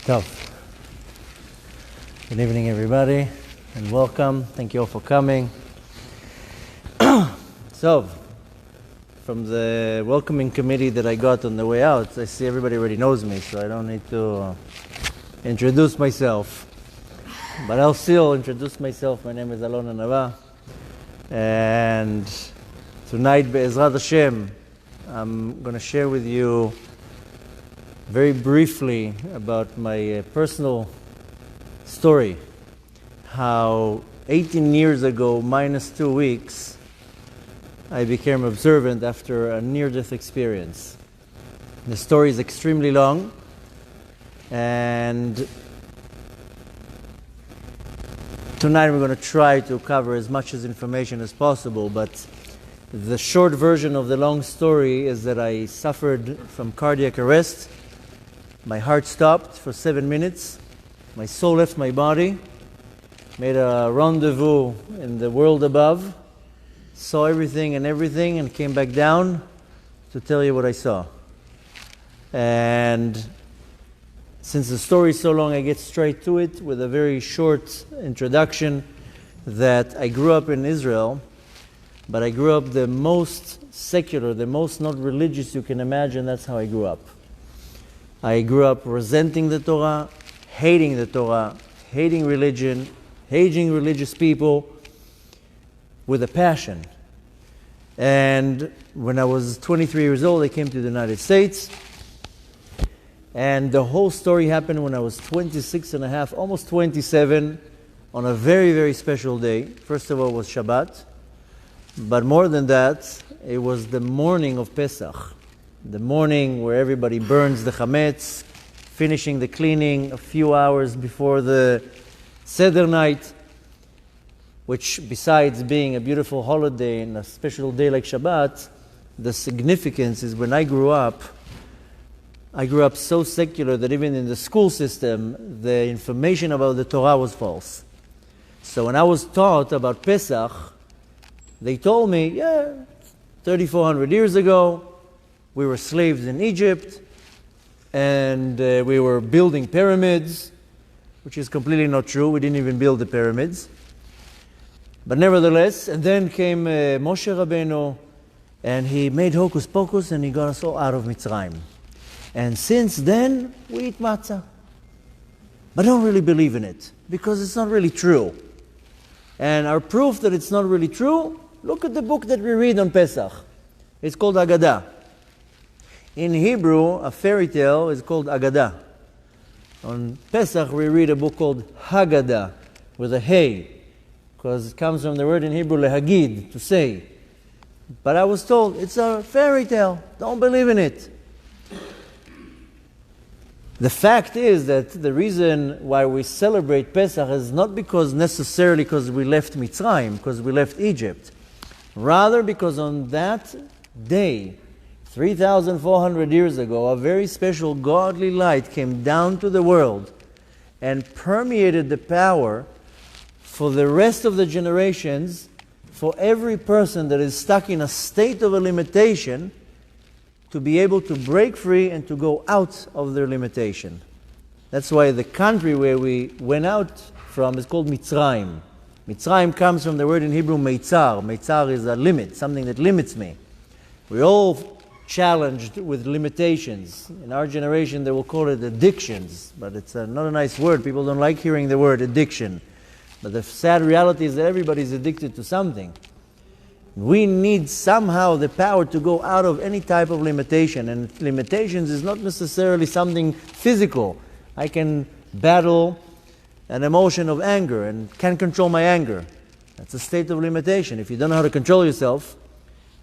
Tov. Good evening, everybody, and welcome. Thank you all for coming. So, from the welcoming committee that I got on the way out, I see everybody already knows me, so I don't need to introduce myself. But I'll still introduce myself. My name is Alon and Anava. And tonight, Be'ezrat Hashem, I'm going to share with you very briefly about my personal story. How 18 years ago, minus 2 weeks, I became observant after a near-death experience. The story is extremely long, and tonight we're going to try to cover as much information as possible, but the short version of the long story is that I suffered from cardiac arrest. My heart stopped for 7 minutes. My soul left my body, made a rendezvous in the world above, saw everything, and came back down to tell you what I saw. And since the story is so long, I get straight to it with a very short introduction that I grew up in Israel, but I grew up the most secular, the most not religious you can imagine. That's how I grew up. I grew up resenting the Torah, hating religion, hating religious people with a passion. And when I was 23 years old, I came to the United States. And the whole story happened when I was 26 and a half, almost 27, on a very, very special day. First of all, it was Shabbat. But more than that, it was the morning of Pesach. The morning where everybody burns the chametz, finishing the cleaning a few hours before the Seder night, which besides being a beautiful holiday and a special day like Shabbat, the significance is when I grew up so secular that even in the school system, the information about the Torah was false. So when I was taught about Pesach, they told me, 3,400 years ago, we were slaves in Egypt, and we were building pyramids, which is completely not true. We didn't even build the pyramids. But nevertheless, and then came Moshe Rabbeinu, and he made hocus pocus, and he got us all out of Mitzrayim. And since then, we eat matzah. But don't really believe in it, because it's not really true. And our proof that it's not really true, look at the book that we read on Pesach. It's called Haggadah. In Hebrew, a fairy tale is called Agadah. On Pesach, we read a book called Haggadah, with a hey, because it comes from the word in Hebrew, lehagid, to say. But I was told, it's a fairy tale, don't believe in it. The fact is that the reason why we celebrate Pesach is not necessarily because we left Mitzrayim, because we left Egypt. Rather because on that day, 3,400 years ago, a very special godly light came down to the world and permeated the power for the rest of the generations, for every person that is stuck in a state of a limitation, to be able to break free and to go out of their limitation. That's why the country where we went out from is called Mitzrayim. Mitzrayim comes from the word in Hebrew, meitzar. Meitzar is a limit, something that limits me. We all challenged with limitations. In our generation, they will call it addictions, but it's not a nice word. People don't like hearing the word addiction. But the sad reality is that everybody is addicted to something. We need somehow the power to go out of any type of limitation, and limitations is not necessarily something physical. I can battle an emotion of anger and can't control my anger. That's a state of limitation. If you don't know how to control yourself,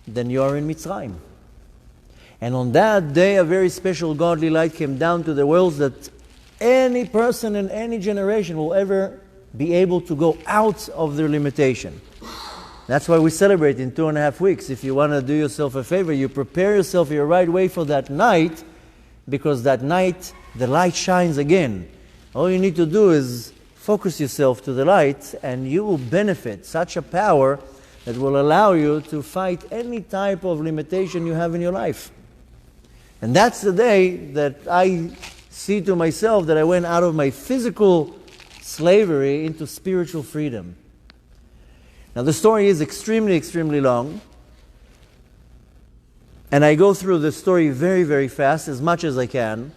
then you are in Mitzrayim. And on that day, a very special godly light came down to the world that any person in any generation will ever be able to go out of their limitation. That's why we celebrate in 2.5 weeks. If you want to do yourself a favor, you prepare yourself your right way for that night, because that night, the light shines again. All you need to do is focus yourself to the light, and you will benefit such a power that will allow you to fight any type of limitation you have in your life. And that's the day that I see to myself that I went out of my physical slavery into spiritual freedom. Now the story is extremely, extremely long. And I go through the story very, very fast, as much as I can.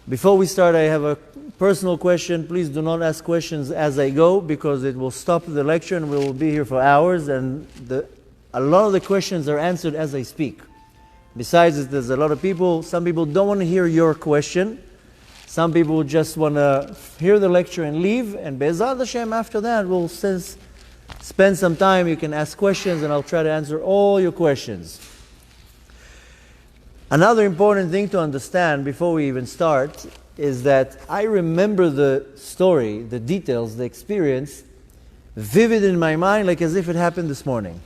Before we start, I have a personal question. Please do not ask questions as I go, because it will stop the lecture and we will be here for hours. And a lot of the questions are answered as I speak. Besides, there's a lot of people, some people don't want to hear your question. Some people just want to hear the lecture and leave. And Be'ezrat Hashem, after that, we'll spend some time. You can ask questions and I'll try to answer all your questions. Another important thing to understand before we even start is that I remember the story, the details, the experience, vivid in my mind, like as if it happened this morning.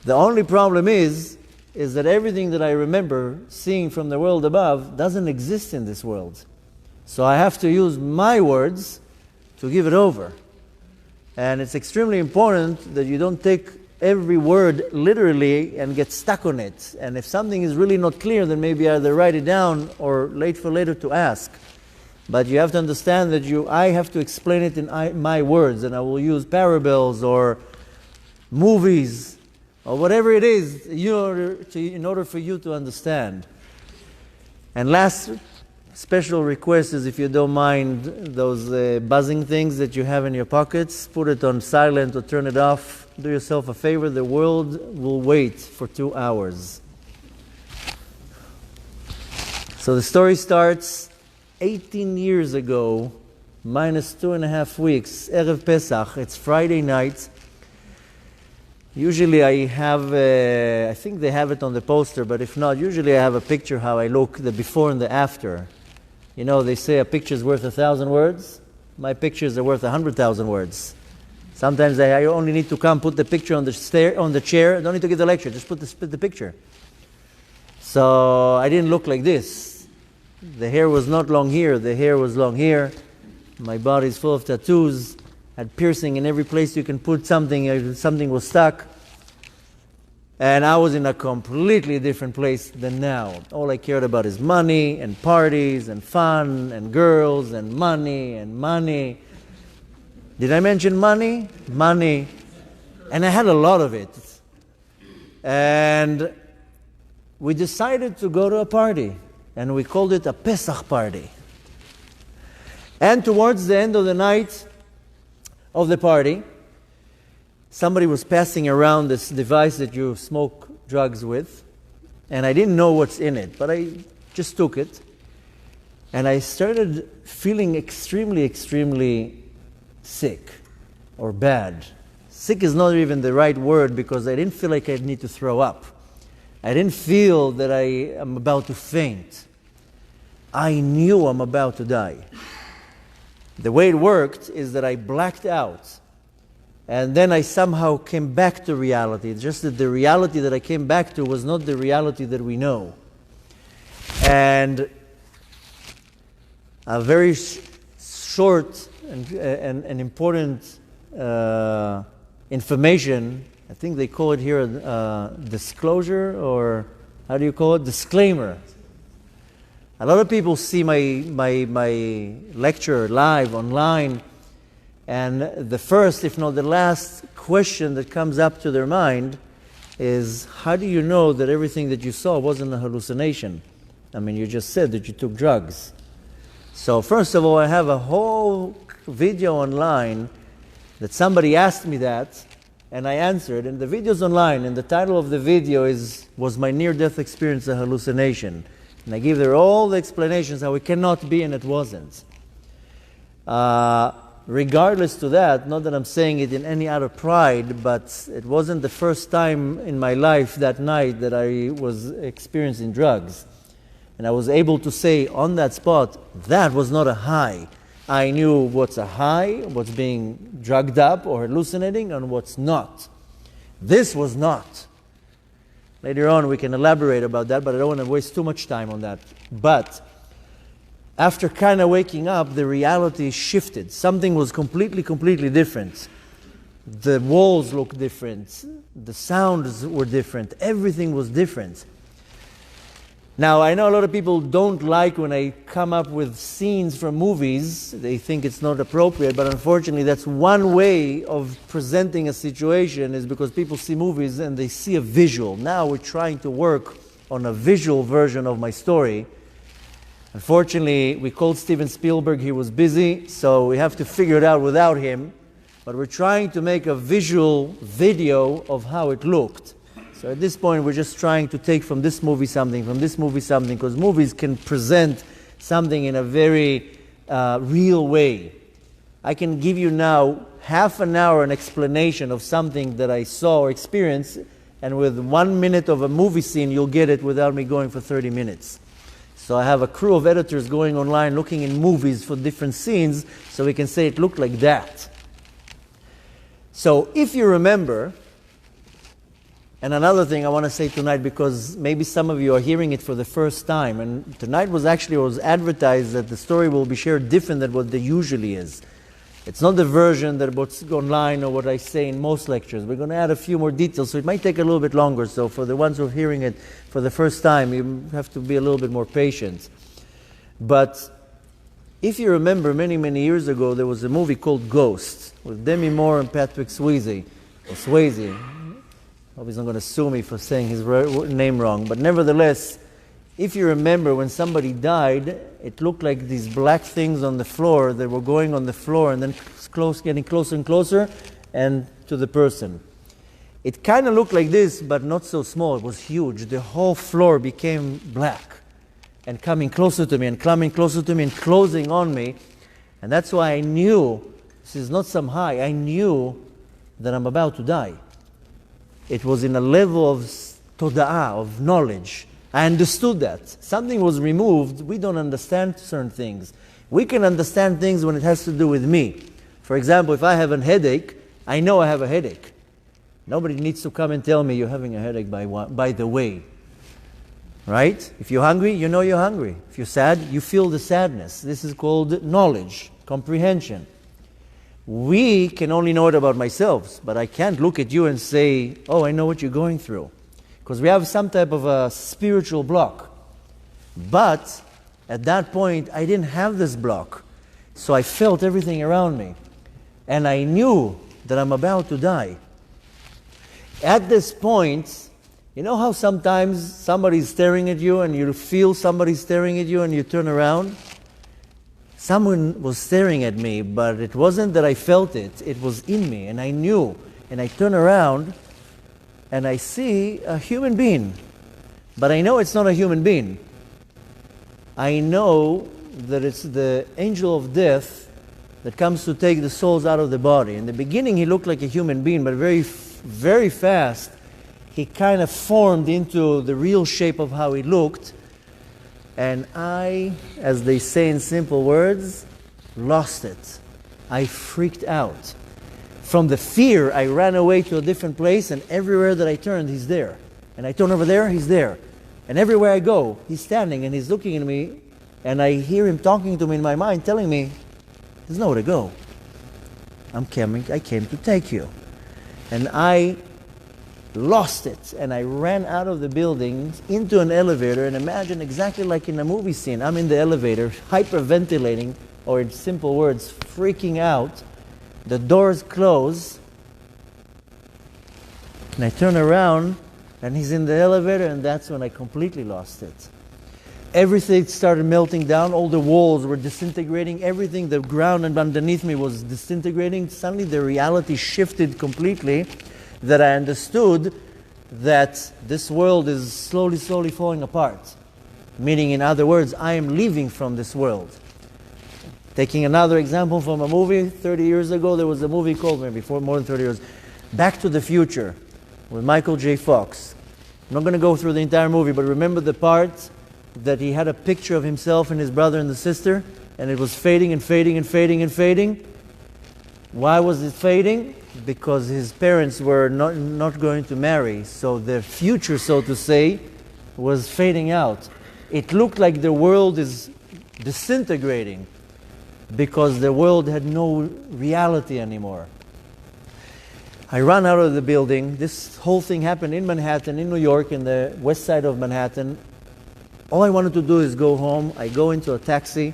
The only problem is that everything that I remember seeing from the world above doesn't exist in this world. So I have to use my words to give it over. And it's extremely important that you don't take every word literally and get stuck on it. And if something is really not clear, then maybe either write it down or wait for later to ask. But you have to understand that I have to explain it in my words, and I will use parables or movies or whatever it is in order for you to understand. And last special request is, if you don't mind those buzzing things that you have in your pockets, put it on silent or turn it off. Do yourself a favor, the world will wait for 2 hours. So the story starts 18 years ago, minus 2.5 weeks, Erev Pesach. It's Friday night. Usually I have, I think they have it on the poster, but if not, usually I have a picture how I look, the before and the after. You know, they say a picture's worth 1,000 words. My pictures are worth 100,000 words. Sometimes I only need to come, put the picture on the chair. I don't need to give the lecture, just put the picture. So I didn't look like this. The hair was not long here, the hair was long here. My body's full of tattoos. Had piercing in every place you can put something. Something was stuck. And I was in a completely different place than now. All I cared about is money and parties and fun and girls and money and money. Did I mention money? Money. And I had a lot of it. And we decided to go to a party. And we called it a Pesach party. And towards the end of the night of the party, somebody was passing around this device that you smoke drugs with. And I didn't know what's in it, but I just took it. And I started feeling extremely, extremely sick or bad. Sick is not even the right word, because I didn't feel like I need to throw up. I didn't feel that I am about to faint. I knew I'm about to die. The way it worked is that I blacked out. And then I somehow came back to reality. It's just that the reality that I came back to was not the reality that we know. And a very short and important information, I think they call it here a disclosure, or how do you call it? Disclaimer. A lot of people see my lecture live online, and the first, if not the last, question that comes up to their mind is, how do you know that everything that you saw wasn't a hallucination? I mean, you just said that you took drugs. So first of all, I have a whole video online that somebody asked me that, and I answered, and the video's online, and the title of the video was my near-death experience a hallucination? And I give there all the explanations how it cannot be and it wasn't. Regardless to that, not that I'm saying it in any out of pride, but it wasn't the first time in my life that night that I was experiencing drugs. And I was able to say on that spot, that was not a high. I knew what's a high, what's being drugged up or hallucinating, and what's not. This was not. Later on we can elaborate about that, but I don't want to waste too much time on that. But after kind of waking up, the reality shifted. Something was completely different. The walls looked different. The sounds were different. Everything was different. Now, I know a lot of people don't like when I come up with scenes from movies. They think it's not appropriate, but unfortunately that's one way of presenting a situation, is because people see movies and they see a visual. Now we're trying to work on a visual version of my story. Unfortunately, we called Steven Spielberg, he was busy, so we have to figure it out without him. But we're trying to make a visual video of how it looked. So at this point, we're just trying to take from this movie something, because movies can present something in a very real way. I can give you now half an hour an explanation of something that I saw or experienced, and with 1 minute of a movie scene, you'll get it without me going for 30 minutes. So I have a crew of editors going online looking in movies for different scenes, so we can say it looked like that. So if you remember, and another thing I want to say tonight, because maybe some of you are hearing it for the first time, and tonight was advertised that the story will be shared different than what it usually is. It's not the version that what's online or what I say in most lectures. We're going to add a few more details, so it might take a little bit longer. So for the ones who are hearing it for the first time, you have to be a little bit more patient. But if you remember, many, many years ago, there was a movie called Ghost with Demi Moore and Patrick Swayze. Hope he's not going to sue me for saying his name wrong. But nevertheless, if you remember, when somebody died, it looked like these black things on the floor that were going on the floor and then getting closer and closer and to the person. It kind of looked like this, but not so small. It was huge. The whole floor became black and coming closer to me and coming closer to me and closing on me. And that's why I knew, this is not some high, I knew that I'm about to die. It was in a level of toda'ah, of knowledge. I understood that. Something was removed. We don't understand certain things. We can understand things when it has to do with me. For example, if I have a headache, I know I have a headache. Nobody needs to come and tell me you're having a headache by the way. Right? If you're hungry, you know you're hungry. If you're sad, you feel the sadness. This is called knowledge, comprehension. We can only know it about myself, but I can't look at you and say, oh, I know what you're going through. Because we have some type of a spiritual block. But at that point, I didn't have this block. So I felt everything around me. And I knew that I'm about to die. At this point, you know how sometimes somebody's staring at you and you feel somebody staring at you and you turn around? Someone was staring at me, but it wasn't that I felt it. It was in me, and I knew. And I turn around, and I see a human being. But I know it's not a human being. I know that it's the angel of death that comes to take the souls out of the body. In the beginning, he looked like a human being, but very, very fast, he kind of formed into the real shape of how he looked. And I, as they say in simple words, lost it. I freaked out. From the fear, I ran away to a different place, and everywhere that I turned, he's there. And I turn over there, he's there. And everywhere I go, he's standing and he's looking at me, and I hear him talking to me in my mind, telling me, there's nowhere to go. I came to take you. And I lost it, and I ran out of the building into an elevator, and imagine exactly like in a movie scene. I'm in the elevator, hyperventilating, or in simple words, freaking out. The doors close, and I turn around, and he's in the elevator, and that's when I completely lost it. Everything started melting down, all the walls were disintegrating, everything, the ground underneath me was disintegrating. Suddenly the reality shifted completely, that I understood that this world is slowly, slowly falling apart. Meaning, in other words, I am leaving from this world. Taking another example from a movie, 30 years ago, there was a movie called, maybe more than 30 years, Back to the Future, with Michael J. Fox. I'm not going to go through the entire movie, but remember the part that he had a picture of himself and his brother and the sister, and it was fading and fading and fading and fading? Why was it fading? Because his parents were not going to marry, so the future, so to say, was fading out. It looked like the world is disintegrating because the world had no reality anymore. I ran out of the building. This whole thing happened in Manhattan, in New York, in the west side of Manhattan. All I wanted to do is go home. I go into a taxi.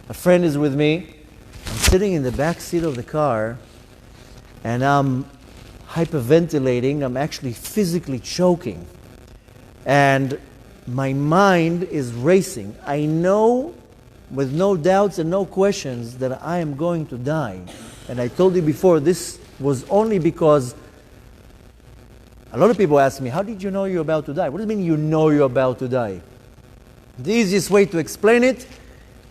A friend is with me. I'm sitting in the back seat of the car, and I'm hyperventilating. I'm actually physically choking. And my mind is racing. I know with no doubts and no questions that I am going to die. And I told you before, this was only because a lot of people ask me, how did you know you're about to die? What does it mean you know you're about to die? The easiest way to explain it,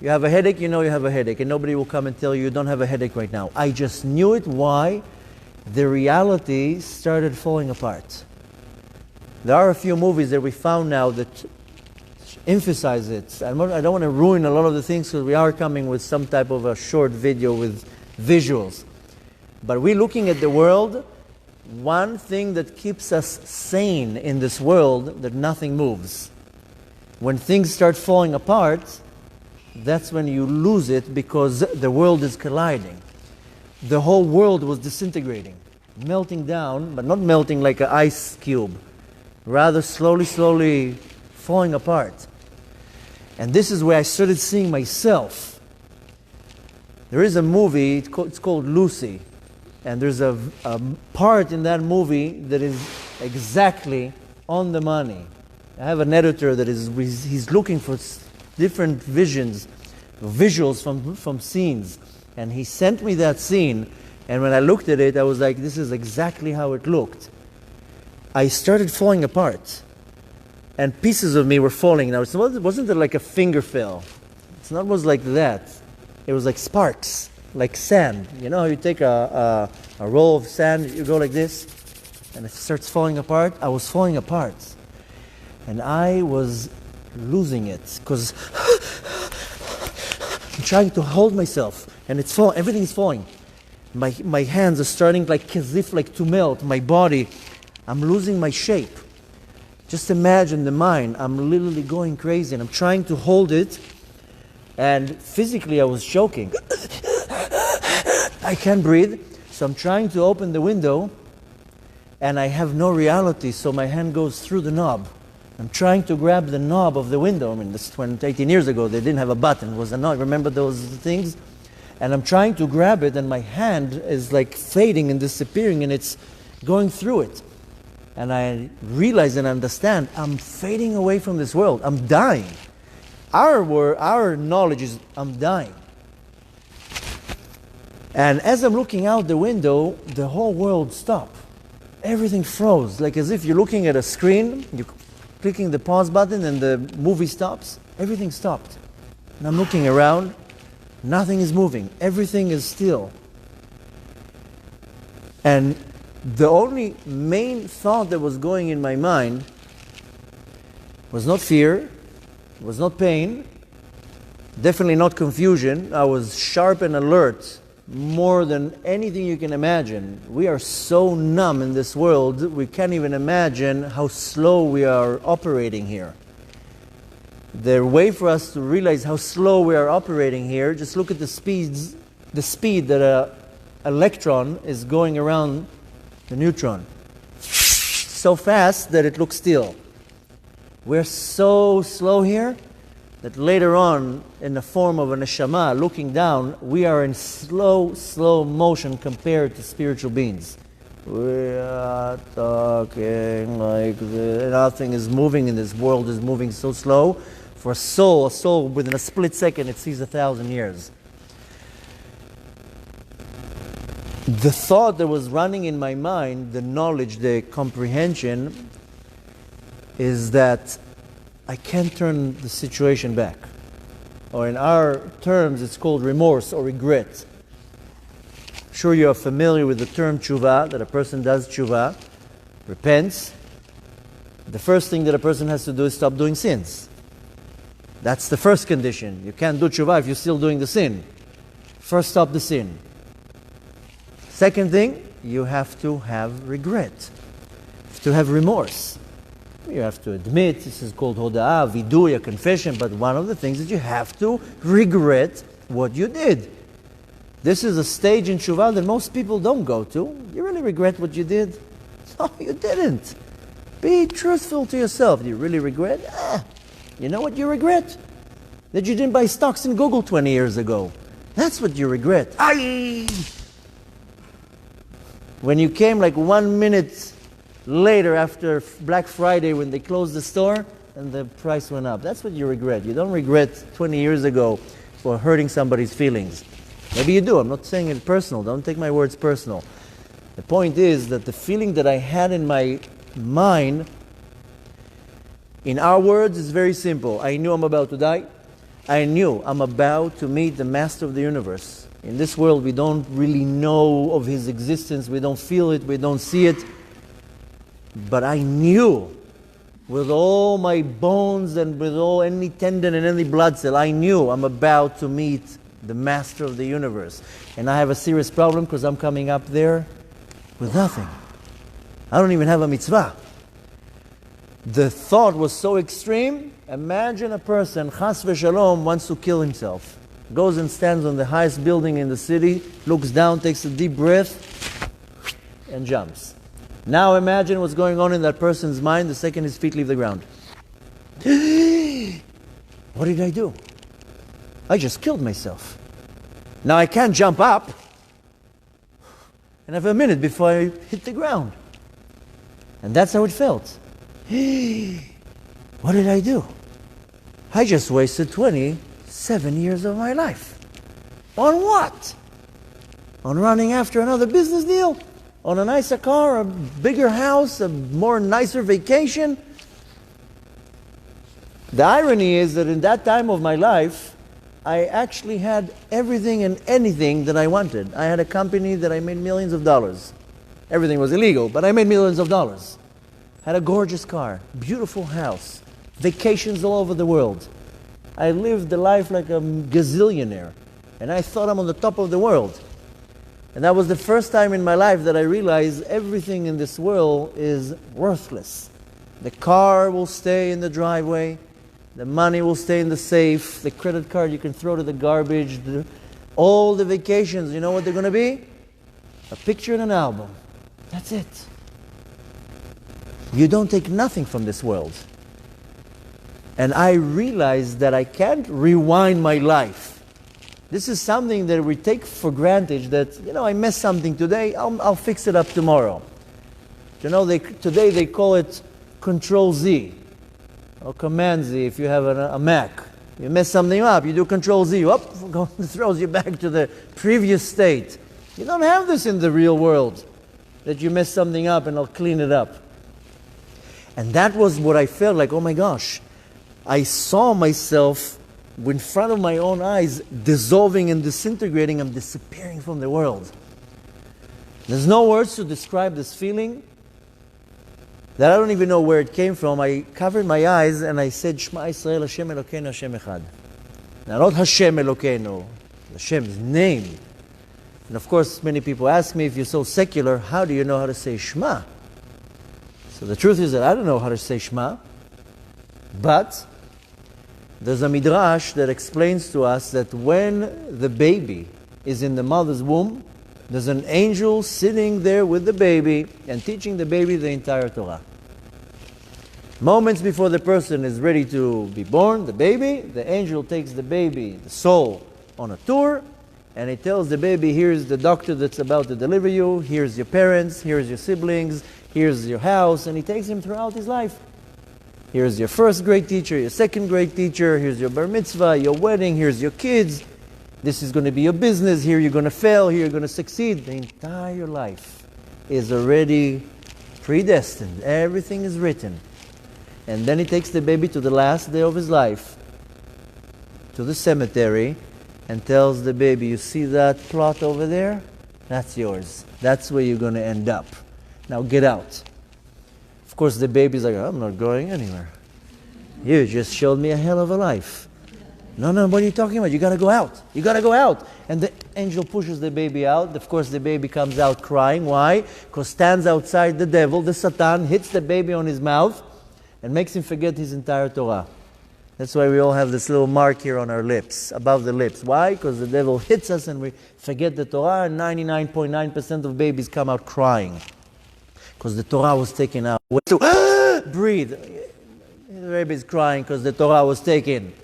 you have a headache, you know you have a headache, and nobody will come and tell you you don't have a headache right now. I just knew it. Why? The reality started falling apart. There are a few movies that we found now that emphasize it. I don't want to ruin a lot of the things because we are coming with some type of a short video with visuals. But we're looking at the world. One thing that keeps us sane in this world, that nothing moves. When things start falling apart, that's when you lose it because the world is colliding. The whole world was disintegrating, melting down, but not melting like an ice cube. Rather slowly falling apart. And this is where I started seeing myself. There is a movie, it's called Lucy. And there's a part in that movie that is exactly on the money. I have an editor that he's looking for different visuals from scenes. And he sent me that scene. And when I looked at it, I was like, this is exactly how it looked. I started falling apart. And pieces of me were falling. Now, it wasn't like a finger fell. It was like that. It was like sparks, like sand. You know how you take a roll of sand, you go like this, and it starts falling apart? I was falling apart. And I was losing it, because I'm trying to hold myself, and it's falling. Everything is falling. My hands are starting like as if like to melt. My body, I'm losing my shape. Just imagine the mind. I'm literally going crazy, and I'm trying to hold it, and physically I was choking. I can't breathe, so I'm trying to open the window, and I have no reality, so my hand goes through the knob. I'm trying to grab the knob of the window. I mean, this 18 years ago, they didn't have a button. It was a knob. Remember those things? And I'm trying to grab it, and my hand is like fading and disappearing, and it's going through it. And I realize and understand I'm fading away from this world. I'm dying. Our knowledge is I'm dying. And as I'm looking out the window, the whole world stopped. Everything froze, like as if you're looking at a screen, you're clicking the pause button and the movie stops. Everything stopped. And I'm looking around, nothing is moving. Everything is still. And the only main thought that was going in my mind was not fear, was not pain, definitely not confusion. I was sharp and alert more than anything you can imagine. We are so numb in this world, we can't even imagine how slow we are operating here. The way for us to realize how slow we are operating here, just look at the speed that an electron is going around the neutron. So fast that it looks still. We're so slow here that later on, in the form of a neshama looking down, we are in slow motion compared to spiritual beings. We are talking like this. Nothing is moving in this world is moving so slow. For a soul within a split second, it sees 1,000 years. The thought that was running in my mind, the knowledge, the comprehension, is that I can't turn the situation back. Or in our terms, it's called remorse or regret. I'm sure you are familiar with the term tshuva, that a person does tshuva, repents. The first thing that a person has to do is stop doing sins. That's the first condition. You can't do tshuva if you're still doing the sin. First, stop the sin. Second thing, you have to have regret. You have to have remorse. You have to admit, this is called hoda'ah, vidui, a confession, but one of the things is you have to regret what you did. This is a stage in tshuva that most people don't go to. You really regret what you did? No, you didn't. Be truthful to yourself. Do you really regret? You know what you regret? That you didn't buy stocks in Google 20 years ago. That's what you regret. Aye! When you came like 1 minute later after Black Friday when they closed the store and the price went up. That's what you regret. You don't regret 20 years ago for hurting somebody's feelings. Maybe you do. I'm not saying it personal. Don't take my words personal. The point is that the feeling that I had in my mind, in our words, is very simple. I knew I'm about to die. I knew I'm about to meet the Master of the universe. In this world, we don't really know of His existence. We don't feel it. We don't see it. But I knew, with all my bones and with all any tendon and any blood cell, I knew I'm about to meet the Master of the universe. And I have a serious problem because I'm coming up there with nothing. I don't even have a mitzvah. The thought was so extreme. Imagine a person, chas v'shalom, wants to kill himself. Goes and stands on the highest building in the city, looks down, takes a deep breath, and jumps. Now imagine what's going on in that person's mind the second his feet leave the ground. What did I do? I just killed myself. Now I can't jump up and have a minute before I hit the ground. And that's how it felt. What did I do? I just wasted 27 years of my life. On what? On running after another business deal? On a nicer car, a bigger house, a more nicer vacation? The irony is that in that time of my life, I actually had everything and anything that I wanted. I had a company that I made millions of dollars. Everything was illegal, but I made millions of dollars. Had a gorgeous car, beautiful house, vacations all over the world. I lived the life like a gazillionaire, and I thought I'm on the top of the world. And that was the first time in my life that I realized everything in this world is worthless. The car will stay in the driveway, the money will stay in the safe, the credit card you can throw to the garbage, all the vacations, you know what they're going to be? A picture in an album. That's it. You don't take nothing from this world. And I realized that I can't rewind my life. This is something that we take for granted, that, I messed something today, I'll fix it up tomorrow. Today they call it Control Z or Command Z if you have a Mac. You mess something up, you do Control Z, it throws you back to the previous state. You don't have this in the real world, that you mess something up and I'll clean it up. And that was what I felt like, oh my gosh, I saw myself in front of my own eyes dissolving and disintegrating. I'm disappearing from the world. There's no words to describe this feeling that I don't even know where it came from. I covered my eyes and I said, Shema Yisrael, Hashem Elokeinu, Hashem Echad. Now not Hashem Elokeinu, Hashem's name. And of course, many people ask me, if you're so secular, how do you know how to say Shema? So the truth is that I don't know how to say Shema, but there's a midrash that explains to us that when the baby is in the mother's womb, there's an angel sitting there with the baby and teaching the baby the entire Torah. Moments before the person is ready to be born, the baby, the angel takes the baby, the soul, on a tour, and he tells the baby, here's the doctor that's about to deliver you, here's your parents, here's your siblings, here's your house, and he takes him throughout his life. Here's your first grade teacher, your second grade teacher, here's your bar mitzvah, your wedding, here's your kids. This is going to be your business, here you're going to fail, here you're going to succeed. The entire life is already predestined. Everything is written. And then he takes the baby to the last day of his life, to the cemetery, and tells the baby, you see that plot over there? That's yours. That's where you're going to end up. Now get out. Of course, the baby's like, I'm not going anywhere. You just showed me a hell of a life. No, what are you talking about? You got to go out. You got to go out. And the angel pushes the baby out. Of course, the baby comes out crying. Why? Because stands outside the devil, the Satan, hits the baby on his mouth and makes him forget his entire Torah. That's why we all have this little mark here on our lips, above the lips. Why? Because the devil hits us and we forget the Torah, and 99.9% of babies come out crying. Because the Torah was taken out. To breathe. the Rabbi is crying because the Torah was taken.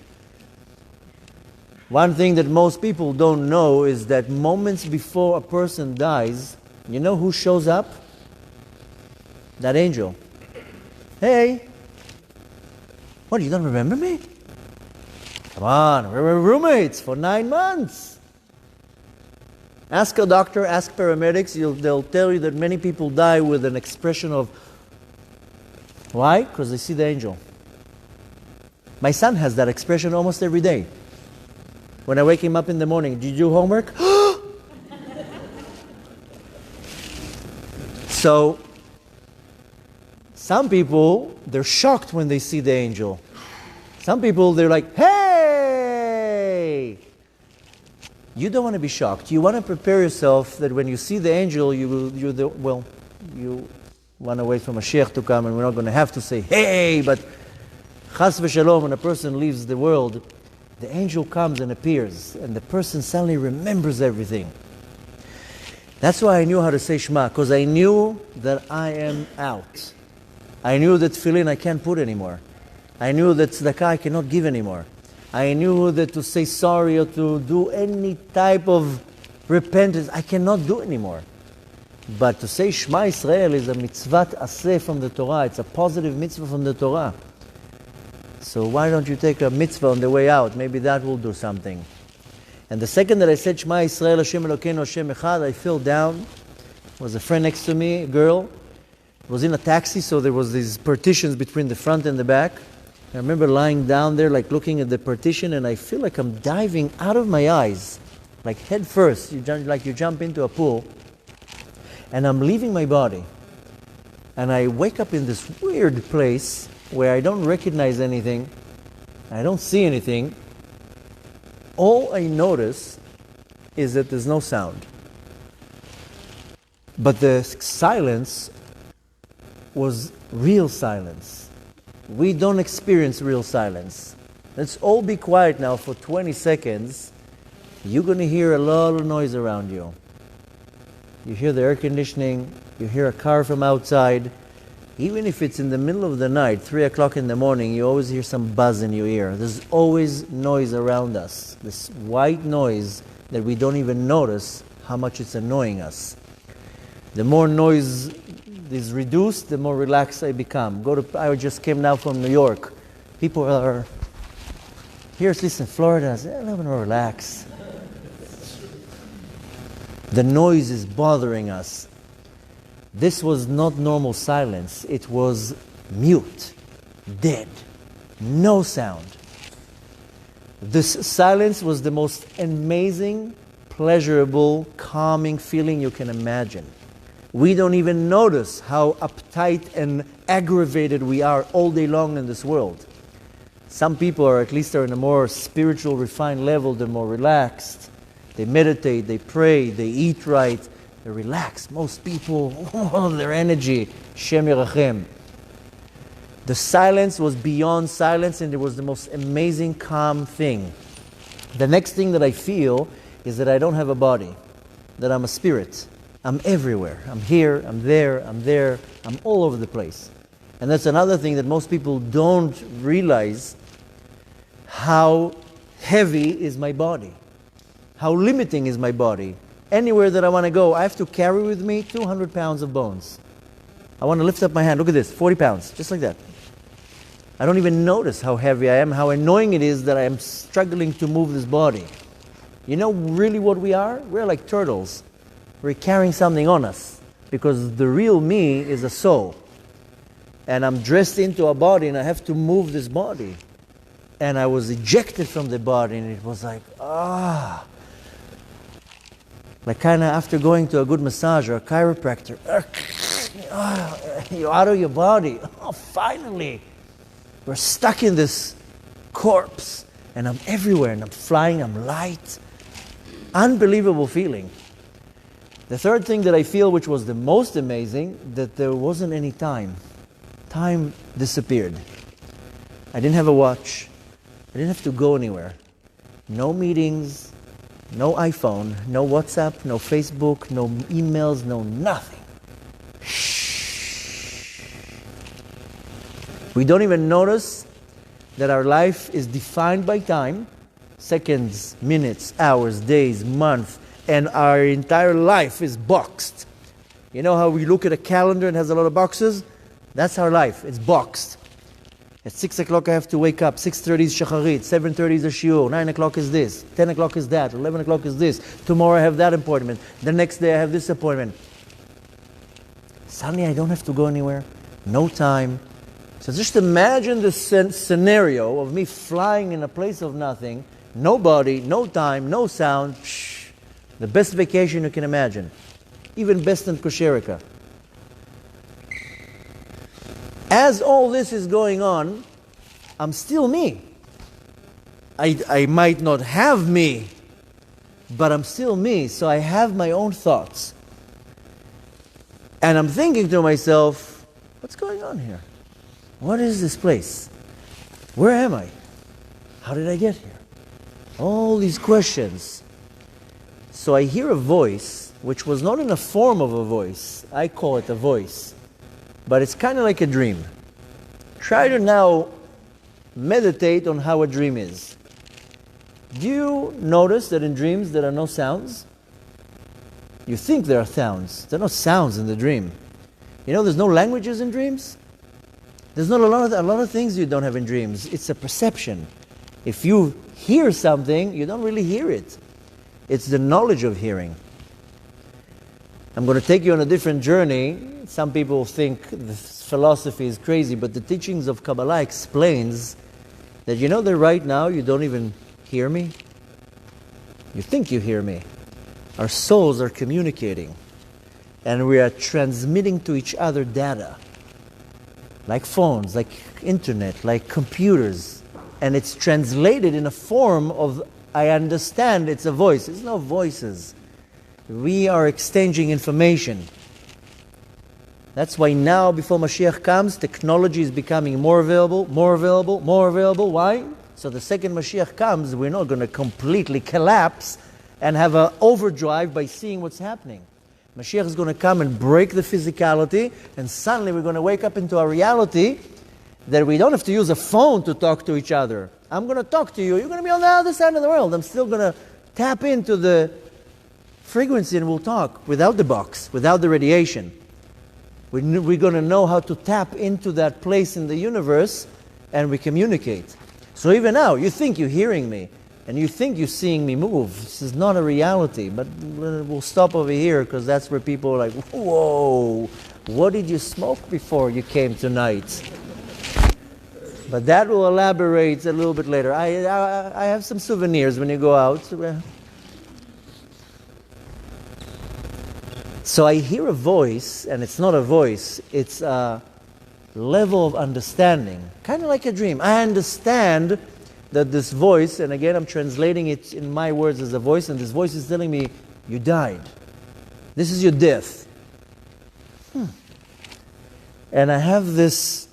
One thing that most people don't know is that moments before a person dies, you know who shows up? That angel. Hey, what, you don't remember me? Come on, we were roommates for 9 months. Ask a doctor, ask paramedics, they'll tell you that many people die with an expression of, why? Because they see the angel. My son has that expression almost every day. When I wake him up in the morning, did you do homework? So, some people, they're shocked when they see the angel. Some people, they're like, hey! You don't want to be shocked. You want to prepare yourself that when you see the angel, you want to wait for Mashiach to come, and we're not going to have to say, hey! But chas v'shalom, when a person leaves the world, the angel comes and appears, and the person suddenly remembers everything. That's why I knew how to say Shema, because I knew that I am out. I knew that tefillin I can't put anymore. I knew that tzedakah I cannot give anymore. I knew that to say sorry or to do any type of repentance, I cannot do anymore. But to say Shema Yisrael is a mitzvat aseh from the Torah. It's a positive mitzvah from the Torah. So why don't you take a mitzvah on the way out? Maybe that will do something. And the second that I said Shema Yisrael Hashem Elokeinu Hashem Echad, I fell down. There was a friend next to me, a girl. It was in a taxi, so there was these partitions between the front and the back. I remember lying down there, like looking at the partition, and I feel like I'm diving out of my eyes, like head first, like you jump into a pool, and I'm leaving my body. And I wake up in this weird place where I don't recognize anything, I don't see anything. All I notice is that there's no sound. But the silence was real silence. We don't experience real silence. Let's all be quiet now for 20 seconds. You're going to hear a lot of noise around you. You hear the air conditioning, you hear a car from outside. Even if it's in the middle of the night, 3 o'clock in the morning, you always hear some buzz in your ear. There's always noise around us. This white noise that we don't even notice how much it's annoying us. The more noise is reduced, the more relaxed I become. I just came now from New York. People are here, at least in Florida, I say, I'm more relaxed. The noise is bothering us. This was not normal silence. It was mute, dead, no sound. This silence was the most amazing, pleasurable, calming feeling you can imagine. We don't even notice how uptight and aggravated we are all day long in this world. Some people are in a more spiritual, refined level. They're more relaxed. They meditate, they pray, they eat right. They're relaxed. Most people, their energy, Shem Yerachem. The silence was beyond silence, and it was the most amazing, calm thing. The next thing that I feel is that I don't have a body, that I'm a spirit. I'm everywhere. I'm here, I'm there, I'm all over the place. And that's another thing that most people don't realize, how heavy is my body. How limiting is my body. Anywhere that I want to go, I have to carry with me 200 pounds of bones. I want to lift up my hand. Look at this, 40 pounds, just like that. I don't even notice how heavy I am, how annoying it is that I am struggling to move this body. You know really what we are? We're like turtles. We're carrying something on us, because the real me is a soul. And I'm dressed into a body, and I have to move this body. And I was ejected from the body, and it was like, like kind of after going to a good massage or a chiropractor. You're out of your body. Oh, finally. We're stuck in this corpse, and I'm everywhere, and I'm flying, I'm light. Unbelievable feeling. The third thing that I feel, which was the most amazing, that there wasn't any time. Time disappeared. I didn't have a watch. I didn't have to go anywhere. No meetings, no iPhone, no WhatsApp, no Facebook, no emails, no nothing. Shh. We don't even notice that our life is defined by time, seconds, minutes, hours, days, months, and our entire life is boxed. You know how we look at a calendar and it has a lot of boxes? That's our life. It's boxed. At 6 o'clock I have to wake up. 6:30 is shacharit. 7:30 is a shiur. 9 o'clock is this. 10 o'clock is that. 11 o'clock is this. Tomorrow I have that appointment. The next day I have this appointment. Suddenly I don't have to go anywhere. No time. So just imagine the scenario of me flying in a place of nothing. Nobody, no time, no sound. Psh, the best vacation you can imagine. Even best in Kosherica. As all this is going on, I'm still me. I might not have me, but I'm still me, so I have my own thoughts. And I'm thinking to myself, what's going on here? What is this place? Where am I? How did I get here? All these questions. So I hear a voice, which was not in the form of a voice. I call it a voice. But it's kind of like a dream. Try to now meditate on how a dream is. Do you notice that in dreams there are no sounds? You think there are sounds. There are no sounds in the dream. You know there's no languages in dreams? There's not a lot of things you don't have in dreams. It's a perception. If you hear something, you don't really hear it. It's the knowledge of hearing. I'm going to take you on a different journey. Some people think this philosophy is crazy, but the teachings of Kabbalah explains that you know that right now you don't even hear me. You think you hear me. Our souls are communicating, and we are transmitting to each other data, like phones, like internet, like computers, and it's translated in a form of, I understand it's a voice. It's no voices. We are exchanging information. That's why now, before Mashiach comes, technology is becoming more available, more available, more available. Why? So the second Mashiach comes, we're not going to completely collapse and have an overdrive by seeing what's happening. Mashiach is going to come and break the physicality, and suddenly we're going to wake up into a reality that we don't have to use a phone to talk to each other. I'm going to talk to you. You're going to be on the other side of the world. I'm still going to tap into the frequency and we'll talk without the box, without the radiation. We're going to know how to tap into that place in the universe and we communicate. So even now, you think you're hearing me and you think you're seeing me move. This is not a reality, but we'll stop over here because that's where people are like, whoa, what did you smoke before you came tonight? But that will elaborate a little bit later. I have some souvenirs when you go out. So I hear a voice, and it's not a voice, it's a level of understanding, kind of like a dream. I understand that this voice, and again I'm translating it in my words as a voice, and this voice is telling me, you died. This is your death. And I have this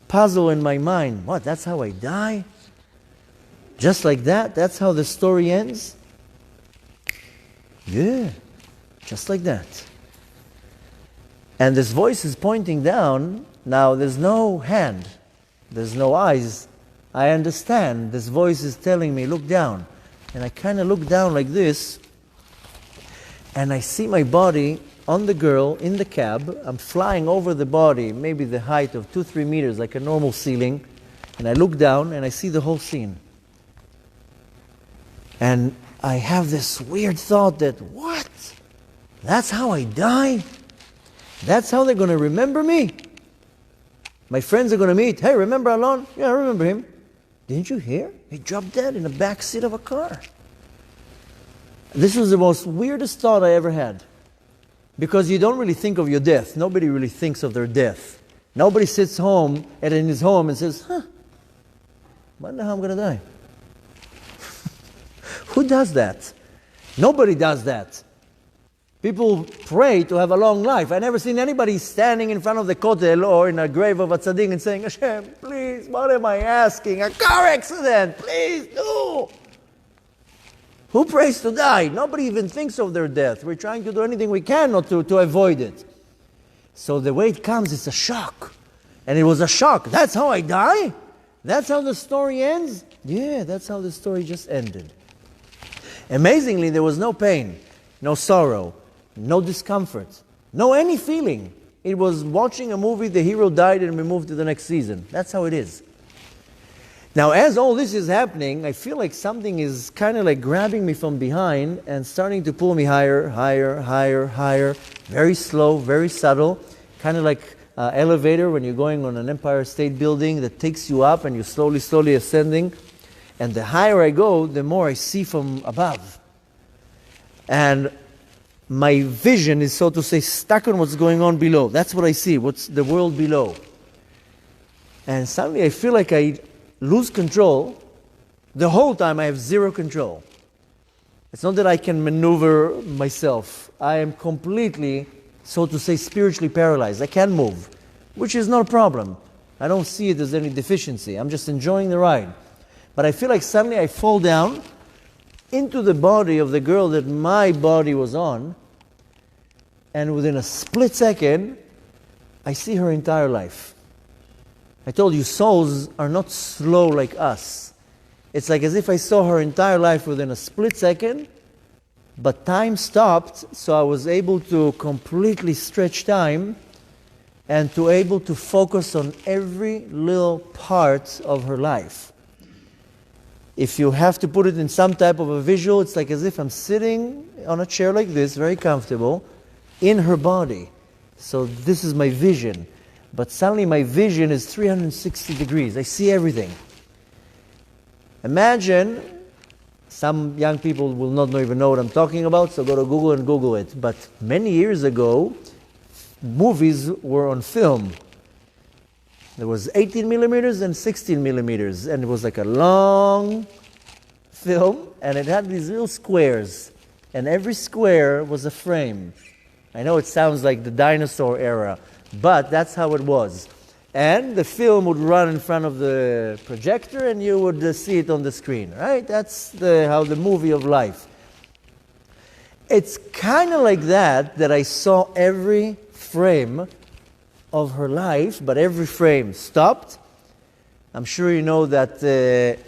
puzzle in my mind. What, that's how I die? Just like that? That's how the story ends? Yeah, just like that. And this voice is pointing down. Now there's no hand. There's no eyes. I understand. This voice is telling me, look down. And I kind of look down like this. And I see my body on the girl in the cab. I'm flying over the body, maybe the height of 2-3 meters, like a normal ceiling. And I look down and I see the whole scene. And I have this weird thought that, what? That's how I die? That's how they're going to remember me? My friends are going to meet. Hey, remember Alon? Yeah, I remember him. Didn't you hear? He dropped dead in the back seat of a car. This was the most weirdest thought I ever had. Because you don't really think of your death. Nobody really thinks of their death. Nobody sits home and in his home and says, wonder how I'm going to die. Who does that? Nobody does that. People pray to have a long life. I've never seen anybody standing in front of the kotel or in a grave of a tzaddik and saying, Hashem, please, what am I asking? A car accident, please, no. Who prays to die? Nobody even thinks of their death. We're trying to do anything we can not to avoid it. So the way it comes, it's a shock. And it was a shock. That's how I die? That's how the story ends? Yeah, that's how the story just ended. Amazingly, there was no pain, no sorrow, no discomfort, no any feeling. It was watching a movie, the hero died, and we moved to the next season. That's how it is. Now, as all this is happening, I feel like something is kind of like grabbing me from behind and starting to pull me higher, higher, higher, higher. Very slow, very subtle. Kind of like an elevator when you're going on an Empire State Building that takes you up and you're slowly, slowly ascending. And the higher I go, the more I see from above. And my vision is, so to say, stuck on what's going on below. That's what I see, what's the world below. And suddenly I feel like I lose control. The whole time I have zero control. It's not that I can maneuver myself. I am completely, so to say, spiritually paralyzed. I can't move, which is not a problem. I don't see it as any deficiency. I'm just enjoying the ride. But I feel like suddenly I fall down into the body of the girl that my body was on, and within a split second, I see her entire life. I told you, souls are not slow like us. It's like as if I saw her entire life within a split second, but time stopped, so I was able to completely stretch time and to able to focus on every little part of her life. If you have to put it in some type of a visual, it's like as if I'm sitting on a chair like this, very comfortable, in her body. So this is my vision. But suddenly my vision is 360 degrees. I see everything. Imagine, some young people will not even know what I'm talking about, so go to Google and Google it. But many years ago, movies were on film. There was 18 millimeters and 16 millimeters, and it was like a long film, and it had these little squares, and every square was a frame. I know it sounds like the dinosaur era, but that's how it was. And the film would run in front of the projector, and you would see it on the screen, right? That's how the movie of life. It's kind of like that I saw every frame of her life, but every frame stopped. I'm sure you know that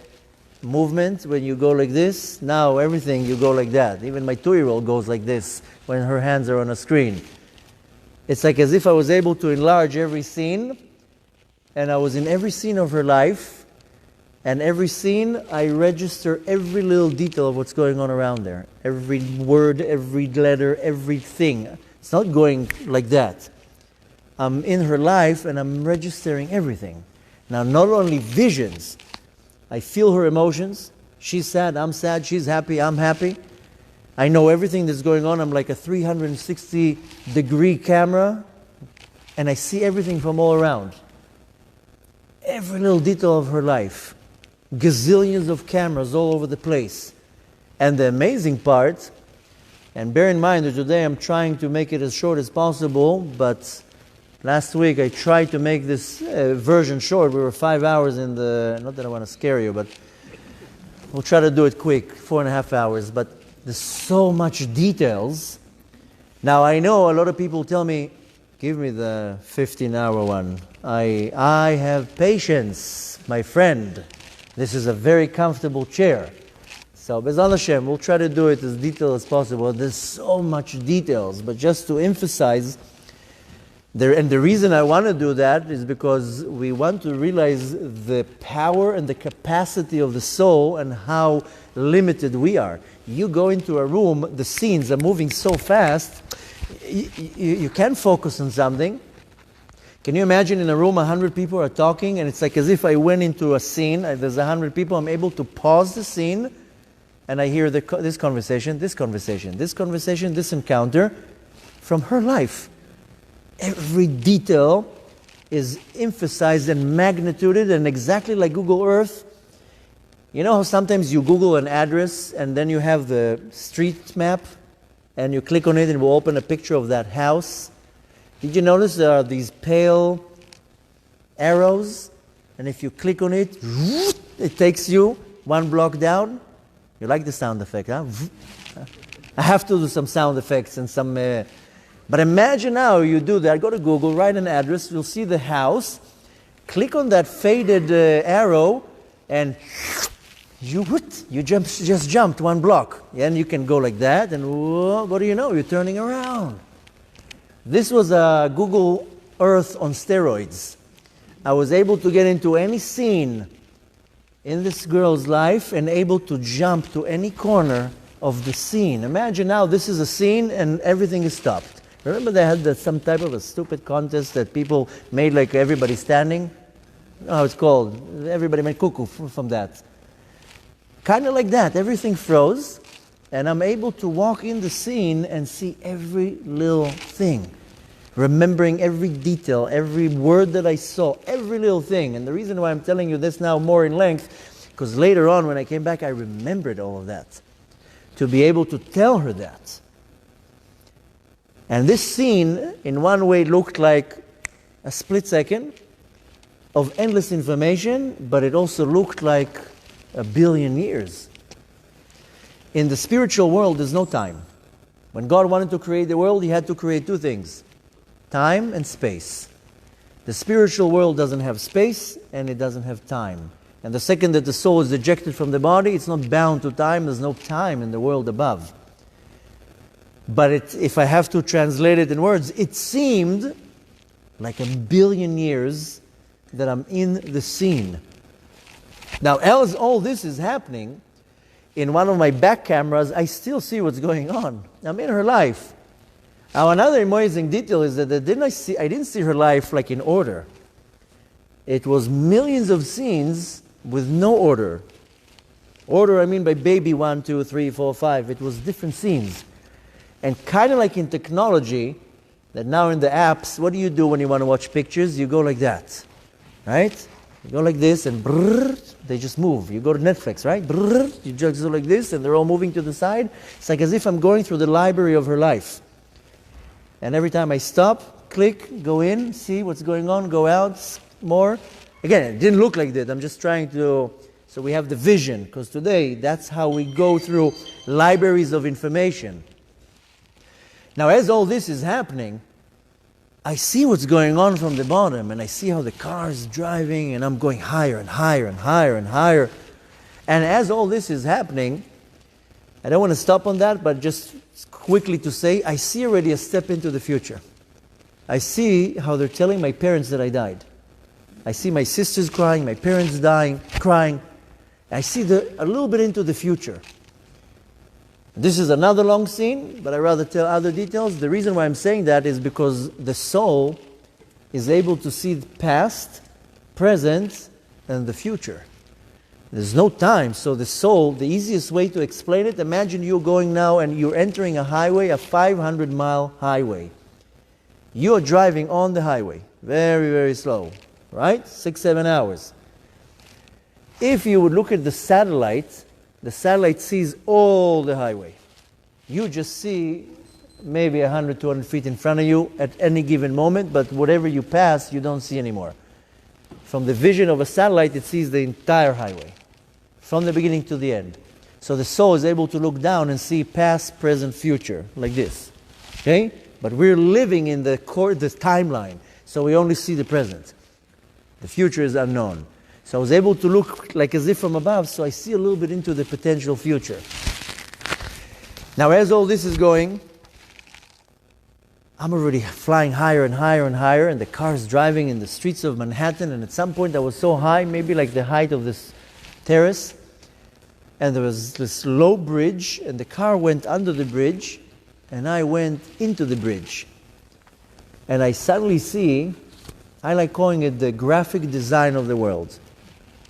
movement when you go like this. Now everything you go like that. Even my 2-year-old goes like this when her hands are on a screen. It's like as if I was able to enlarge every scene, and I was in every scene of her life, and every scene I register every little detail of what's going on around there. Every word, every letter, everything. It's not going like that. I'm in her life and I'm registering everything. Now, not only visions, I feel her emotions. She's sad, I'm sad. She's happy, I'm happy. I know everything that's going on. I'm like a 360-degree camera, and I see everything from all around. Every little detail of her life. Gazillions of cameras all over the place. And the amazing part, and bear in mind that today I'm trying to make it as short as possible, but last week I tried to make this version short. We were 5 hours in the, not that I want to scare you, but we'll try to do it quick, 4.5 hours. But there's so much details. Now I know a lot of people tell me, give me the 15-hour one. I have patience, my friend. This is a very comfortable chair. So B'ezrat Hashem, we'll try to do it as detailed as possible. There's so much details, but just to emphasize, and the reason I want to do that is because we want to realize the power and the capacity of the soul and how limited we are. You go into a room, the scenes are moving so fast, you can't focus on something. Can you imagine in a room 100 people are talking, and it's like as if I went into a scene, there's 100 people, I'm able to pause the scene, and I hear this conversation, this conversation, this conversation, this encounter from her life. Every detail is emphasized and magnituded, and exactly like Google Earth. You know how sometimes you Google an address and then you have the street map and you click on it and it will open a picture of that house? Did you notice there are these pale arrows, and if you click on it, it takes you 1 block down? You like the sound effect, huh? I have to do some sound effects and some... But imagine now you do that. Go to Google, write an address, you'll see the house, Click on that faded arrow, and you just jumped 1 block. And you can go like that, and whoa, what do you know? You're turning around. This was a Google Earth on steroids. I was able to get into any scene in this girl's life and able to jump to any corner of the scene. Imagine now this is a scene and everything is stopped. Remember they had some type of a stupid contest that people made, like everybody standing? Oh, it's called. Everybody made cuckoo from that. Kind of like that. Everything froze, and I'm able to walk in the scene and see every little thing. Remembering every detail, every word that I saw, every little thing. And the reason why I'm telling you this now more in length, because later on when I came back, I remembered all of that. To be able to tell her that. And this scene, in one way, looked like a split second of endless information, but it also looked like 1 billion years. In the spiritual world, there's no time. When God wanted to create the world, He had to create 2 things. Time and space. The spiritual world doesn't have space and it doesn't have time. And the second that the soul is ejected from the body, it's not bound to time. There's no time in the world above. But if I have to translate it in words, it seemed like 1 billion years that I'm in the scene. Now, as all this is happening, in one of my back cameras, I still see what's going on. I'm in her life. Now, another amazing detail is that I didn't see her life like in order. It was millions of scenes with no order. Order, I mean by baby 1, 2, 3, 4, 5. It was different scenes. And kind of like in technology, that now in the apps, what do you do when you want to watch pictures? You go like that, right? You go like this and brrr, they just move. You go to Netflix, right? Brrr, you just go like this and they're all moving to the side. It's like as if I'm going through the library of her life. And every time I stop, click, go in, see what's going on, go out, more. Again, it didn't look like that. I'm just trying to... So we have the vision, because today, that's how we go through libraries of information. Now, as all this is happening, I see what's going on from the bottom, and I see how the car is driving, and I'm going higher and higher and higher and higher. And as all this is happening, I don't want to stop on that, but just quickly to say, I see already a step into the future. I see how they're telling my parents that I died. I see my sisters crying, my parents dying, crying. I see a little bit into the future. This is another long scene, but I'd rather tell other details. The reason why I'm saying that is because the soul is able to see the past, present, and the future. There's no time, so the soul, the easiest way to explain it, imagine you're going now and you're entering a highway, a 500-mile highway. You're driving on the highway, very, very slow, right? 6-7 hours. If you would look at the satellite sees all the highway. You just see maybe 100, 200 feet in front of you at any given moment, but whatever you pass, you don't see anymore. From the vision of a satellite, it sees the entire highway, from the beginning to the end. So the soul is able to look down and see past, present, future, like this. Okay? But we're living in the timeline, so we only see the present. The future is unknown. So I was able to look like as if from above, so I see a little bit into the potential future. Now, as all this is going, I'm already flying higher and higher and higher, and the car is driving in the streets of Manhattan, and at some point I was so high, maybe like the height of this terrace, and there was this low bridge, and the car went under the bridge, and I went into the bridge. And I suddenly see, I like calling it the graphic design of the world.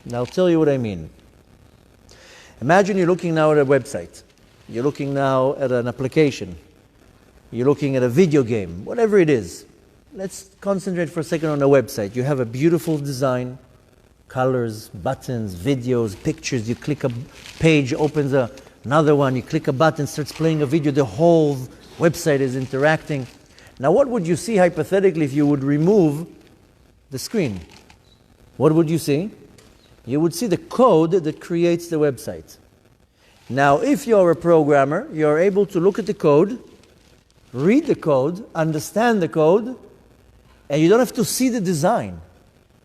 And I'll tell you what I mean. Imagine you're looking now at a website. You're looking now at an application. You're looking at a video game, whatever it is. Let's concentrate for a second on a website. You have a beautiful design, colors, buttons, videos, pictures. You click a page, opens another one. You click a button, starts playing a video. The whole website is interacting. Now, what would you see hypothetically if you would remove the screen? What would you see? You would see the code that creates the website. Now, if you're a programmer, you're able to look at the code, read the code, understand the code, and you don't have to see the design.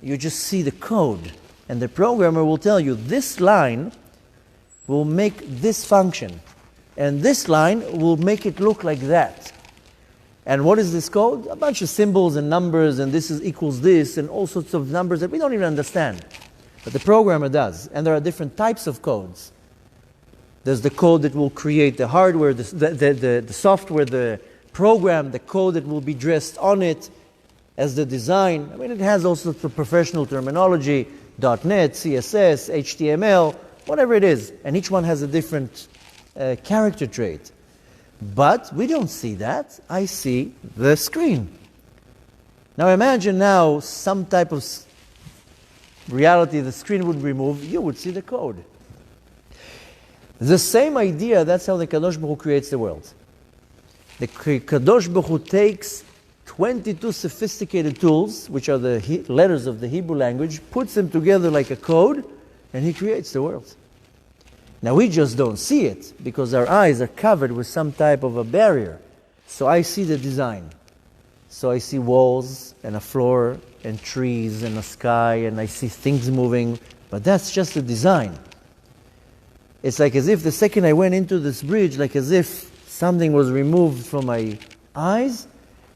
you just see the code. And the programmer will tell you, this line will make this function. And this line will make it look like that. And what is this code? A bunch of symbols and numbers, and this is equals this, and all sorts of numbers that we don't even understand. But the programmer does. And there are different types of codes. There's the code that will create the hardware, the software, the program, the code that will be dressed on it as the design. I mean, it has all sorts of professional terminology, .NET, CSS, HTML, whatever it is. And each one has a different character trait. But we don't see that. I see the screen. Now imagine now some type of reality the screen would remove, you would see the code. The same idea, that's how the Kadosh Baruch Hu creates the world. The Kadosh Baruch Hu takes 22 sophisticated tools, which are the letters of the Hebrew language, puts them together like a code, and He creates the world. Now we just don't see it, because our eyes are covered with some type of a barrier. So I see the design. So I see walls, and a floor, and trees, and a sky, and I see things moving, but that's just the design. It's like as if the second I went into this bridge, like as if something was removed from my eyes,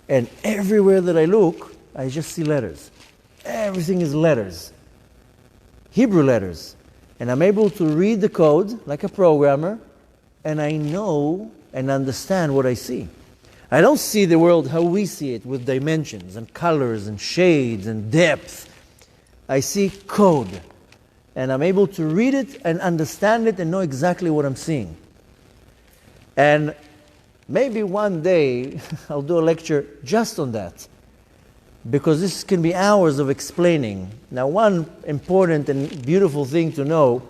and everywhere that I look, I just see letters. Everything is letters. Hebrew letters. And I'm able to read the code like a programmer, and I know and understand what I see. I don't see the world how we see it, with dimensions and colors and shades and depth. I see code. And I'm able to read it and understand it and know exactly what I'm seeing. And maybe one day I'll do a lecture just on that, because this can be hours of explaining. Now, one important and beautiful thing to know,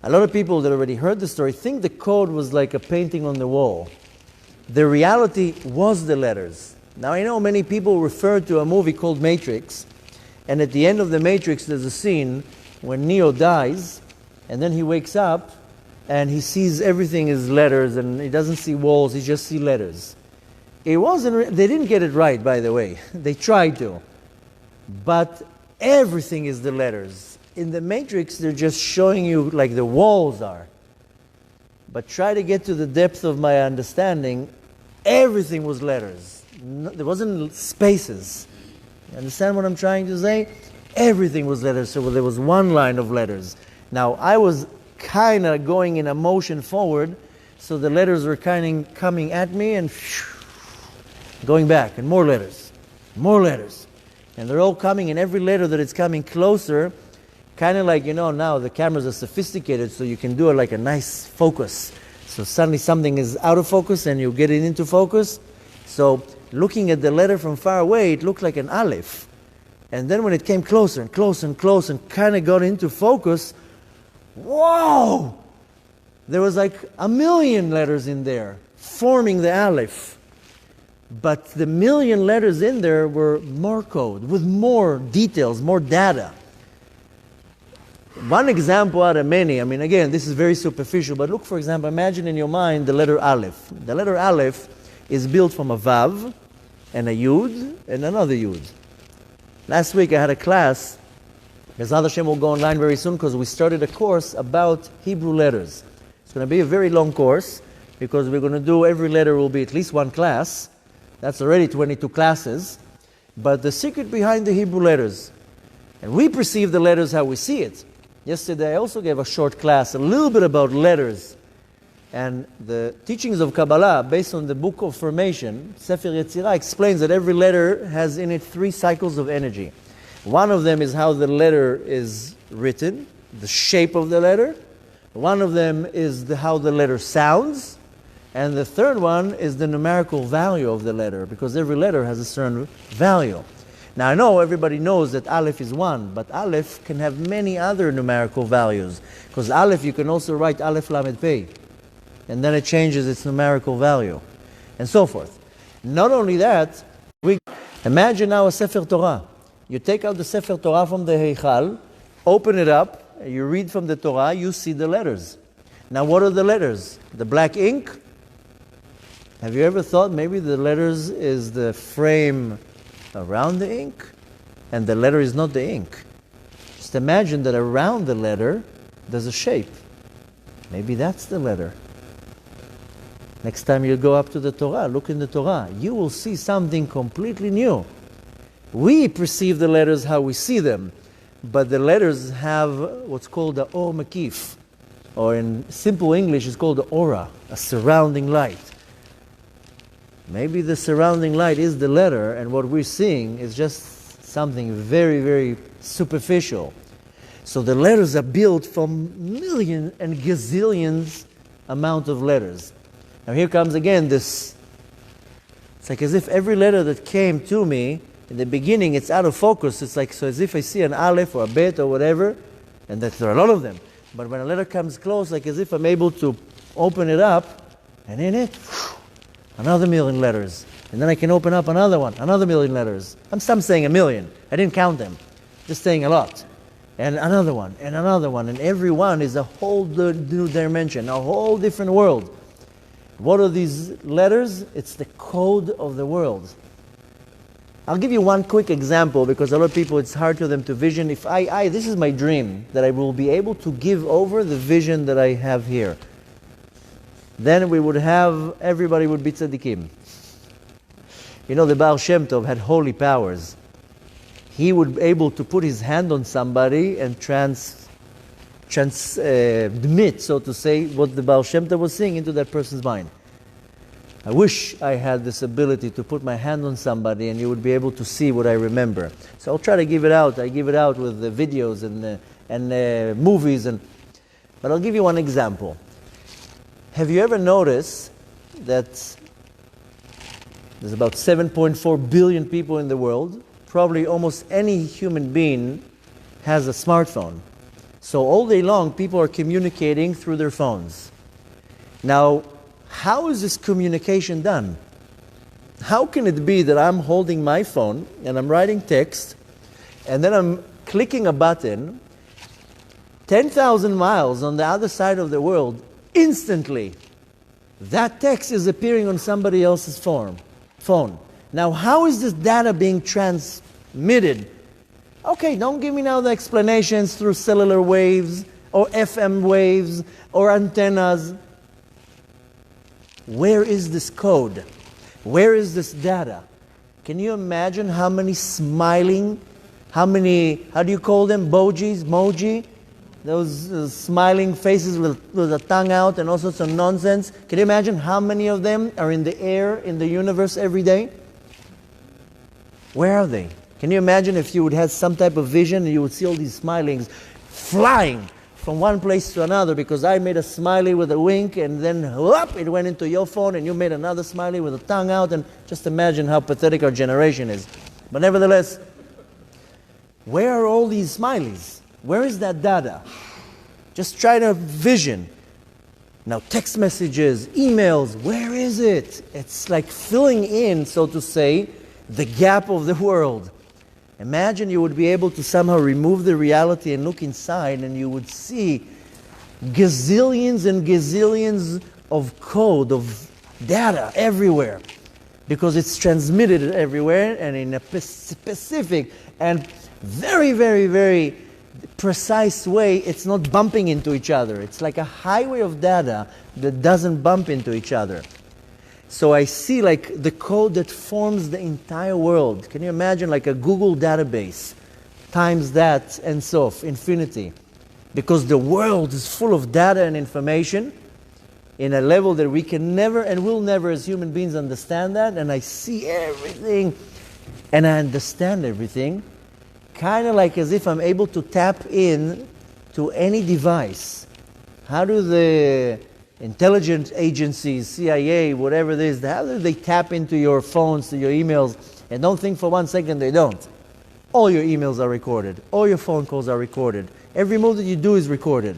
a lot of people that already heard the story think the code was like a painting on the wall. The reality was the letters. Now, I know many people refer to a movie called Matrix, and at the end of the Matrix there's a scene when Neo dies, and then he wakes up and he sees everything is letters, and he doesn't see walls, he just sees letters. It wasn't, they didn't get it right, by the way. They tried to. But everything is the letters. In the Matrix, they're just showing you like the walls are. But try to get to the depth of my understanding, everything was letters. No, there wasn't spaces. You understand what I'm trying to say? Everything was letters, so there was one line of letters. Now, I was kind of going in a motion forward, so the letters were kind of coming at me and going back, and more letters. And they're all coming, and every letter that is coming closer, kind of like, now the cameras are sophisticated, so you can do like a nice focus. So suddenly something is out of focus, and you get it into focus. So looking at the letter from far away, it looked like an aleph. And then when it came closer and closer and closer and kind of got into focus, whoa! There was like 1,000,000 letters in there, forming the aleph. But the 1,000,000 letters in there were more code, with more details, more data. One example out of many, again, this is very superficial, but look, for example, imagine in your mind the letter aleph. The letter aleph is built from a vav, and a yud, and another yud. Last week I had a class, Bezrat Hashem will go online very soon, because we started a course about Hebrew letters. It's going to be a very long course, because we're going to do, every letter will be at least one class. That's already 22 classes. But the secret behind the Hebrew letters. And we perceive the letters how we see it. Yesterday I also gave a short class, a little bit about letters. And the teachings of Kabbalah, based on the book of formation, Sefer Yetzirah, explains that every letter has in it 3 cycles of energy. One of them is how the letter is written, the shape of the letter. One of them is how the letter sounds. And the third one is the numerical value of the letter, because every letter has a certain value. Now I know everybody knows that Aleph is 1, but Aleph can have many other numerical values. Because Aleph, you can also write Aleph Lamed Pei, and then it changes its numerical value, and so forth. Not only that, imagine now a Sefer Torah. You take out the Sefer Torah from the Heichal, open it up, and you read from the Torah, you see the letters. Now what are the letters? The black ink? Have you ever thought maybe the letters is the frame around the ink? and the letter is not the ink. Just imagine that around the letter there's a shape. Maybe that's the letter. Next time you go up to the Torah, look in the Torah, you will see something completely new. We perceive the letters how we see them, but the letters have what's called the or makif, or in simple English it's called the aura, a surrounding light. Maybe the surrounding light is the letter, and what we're seeing is just something very, very superficial. So the letters are built from millions and gazillions amount of letters. Now here comes again this, it's like as if every letter that came to me, in the beginning it's out of focus. It's like so as if I see an aleph or a bet or whatever, and that there are a lot of them. But when a letter comes close, like as if I'm able to open it up, and in it, another million letters. And then I can open up another one, another million letters. I'm saying a million. I didn't count them. Just saying a lot. And another one, and another one. And every one is a whole new dimension, a whole different world. What are these letters? It's the code of the world. I'll give you one quick example because a lot of people, it's hard for them to vision. If this is my dream, that I will be able to give over the vision that I have here. Then we would have, everybody would be tzaddikim. You know, the Baal Shem Tov had holy powers. He would be able to put his hand on somebody and transmit, so to say, what the Baal Shem Tov was saying into that person's mind. I wish I had this ability to put my hand on somebody and you would be able to see what I remember. So I'll try to give it out. I give it out with the videos and movies. But I'll give you one example. Have you ever noticed that there's about 7.4 billion people in the world? Probably almost any human being has a smartphone. So all day long, people are communicating through their phones. Now, how is this communication done? How can it be that I'm holding my phone and I'm writing text and then I'm clicking a button 10,000 miles on the other side of the world, instantly that text is appearing on somebody else's phone? Now, how is this data being transmitted? Okay, don't give me now the explanations through cellular waves or FM waves or antennas. Where is this code? Where is this data? Can you imagine how many smiling, how do you call them? Moji? Those smiling faces with a tongue out and all sorts of nonsense. Can you imagine how many of them are in the air, in the universe every day? Where are they? Can you imagine if you would have some type of vision and you would see all these smilings flying from one place to another because I made a smiley with a wink and then whoop, it went into your phone and you made another smiley with a tongue out, and just imagine how pathetic our generation is. But nevertheless, where are all these smileys? Where is that data? Just try to vision. Now text messages, emails, where is it? It's like filling in, so to say, the gap of the world. Imagine you would be able to somehow remove the reality and look inside and you would see gazillions and gazillions of code, of data everywhere. Because it's transmitted everywhere and in a specific and very, very, very precise way. It's not bumping into each other. It's like a highway of data that doesn't bump into each other. So I see like the code that forms the entire world. Can you imagine like a Google database times that and so infinity? Because the world is full of data and information in a level that we can never and will never as human beings understand that. And I see everything and I understand everything. Kind of like as if I'm able to tap in to any device. How do the intelligence agencies, CIA, whatever it is, how do they tap into your phones, to your emails? And don't think for 1 second they don't. All your emails are recorded. All your phone calls are recorded. Every move that you do is recorded.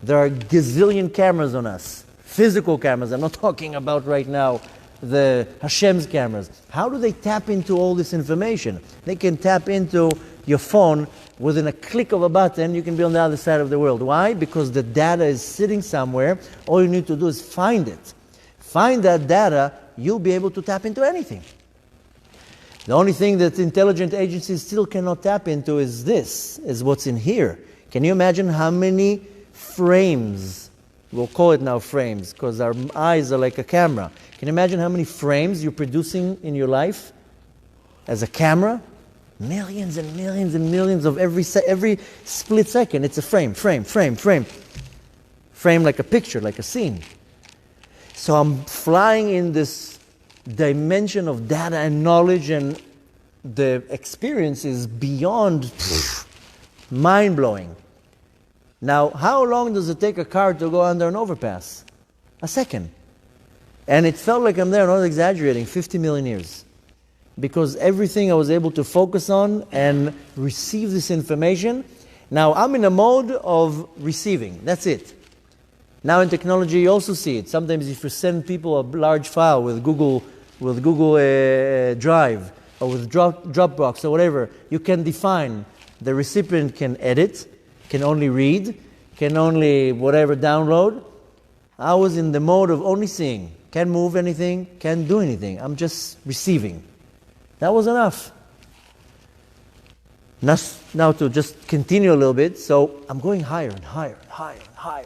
There are gazillion cameras on us. Physical cameras. I'm not talking about right now the Hashem's cameras. How do they tap into all this information? They can tap into your phone within a click of a button. You can be on the other side of the world. Why? Because the data is sitting somewhere. All you need to do is find it. Find that data, you'll be able to tap into anything. The only thing that intelligent agencies still cannot tap into is what's in here. Can you imagine how many frames, we'll call it now frames, because our eyes are like a camera. Can you imagine how many frames you're producing in your life as a camera? Millions and millions and millions of every split second. It's a frame. Frame like a picture, like a scene. So I'm flying in this dimension of data and knowledge, and the experience is beyond mind-blowing. Now, how long does it take a car to go under an overpass? A second. And it felt like I'm there, I'm not exaggerating, 50 million years. Because everything I was able to focus on and receive this information, now I'm in a mode of receiving. That's it. Now in technology you also see it. Sometimes if you send people a large file with Google Drive or with Dropbox or whatever, you can define the recipient can edit, can only read, can only whatever download. I was in the mode of only seeing. Can't move anything, can't do anything. I'm just receiving. That was enough. Now to just continue a little bit, so I'm going higher and higher and higher and higher.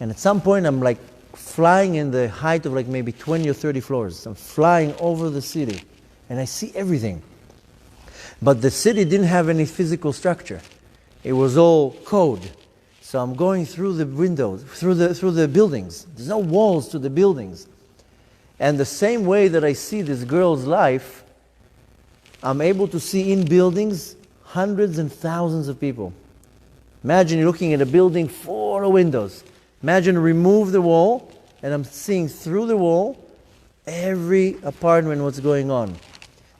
And at some point I'm like flying in the height of like maybe 20 or 30 floors. I'm flying over the city and I see everything. But the city didn't have any physical structure. It was all code. So I'm going through the windows, through the buildings. There's no walls to the buildings. And the same way that I see this girl's life, I'm able to see in buildings hundreds and thousands of people. Imagine you're looking at a building full of windows. Imagine remove the wall, and I'm seeing through the wall every apartment what's going on.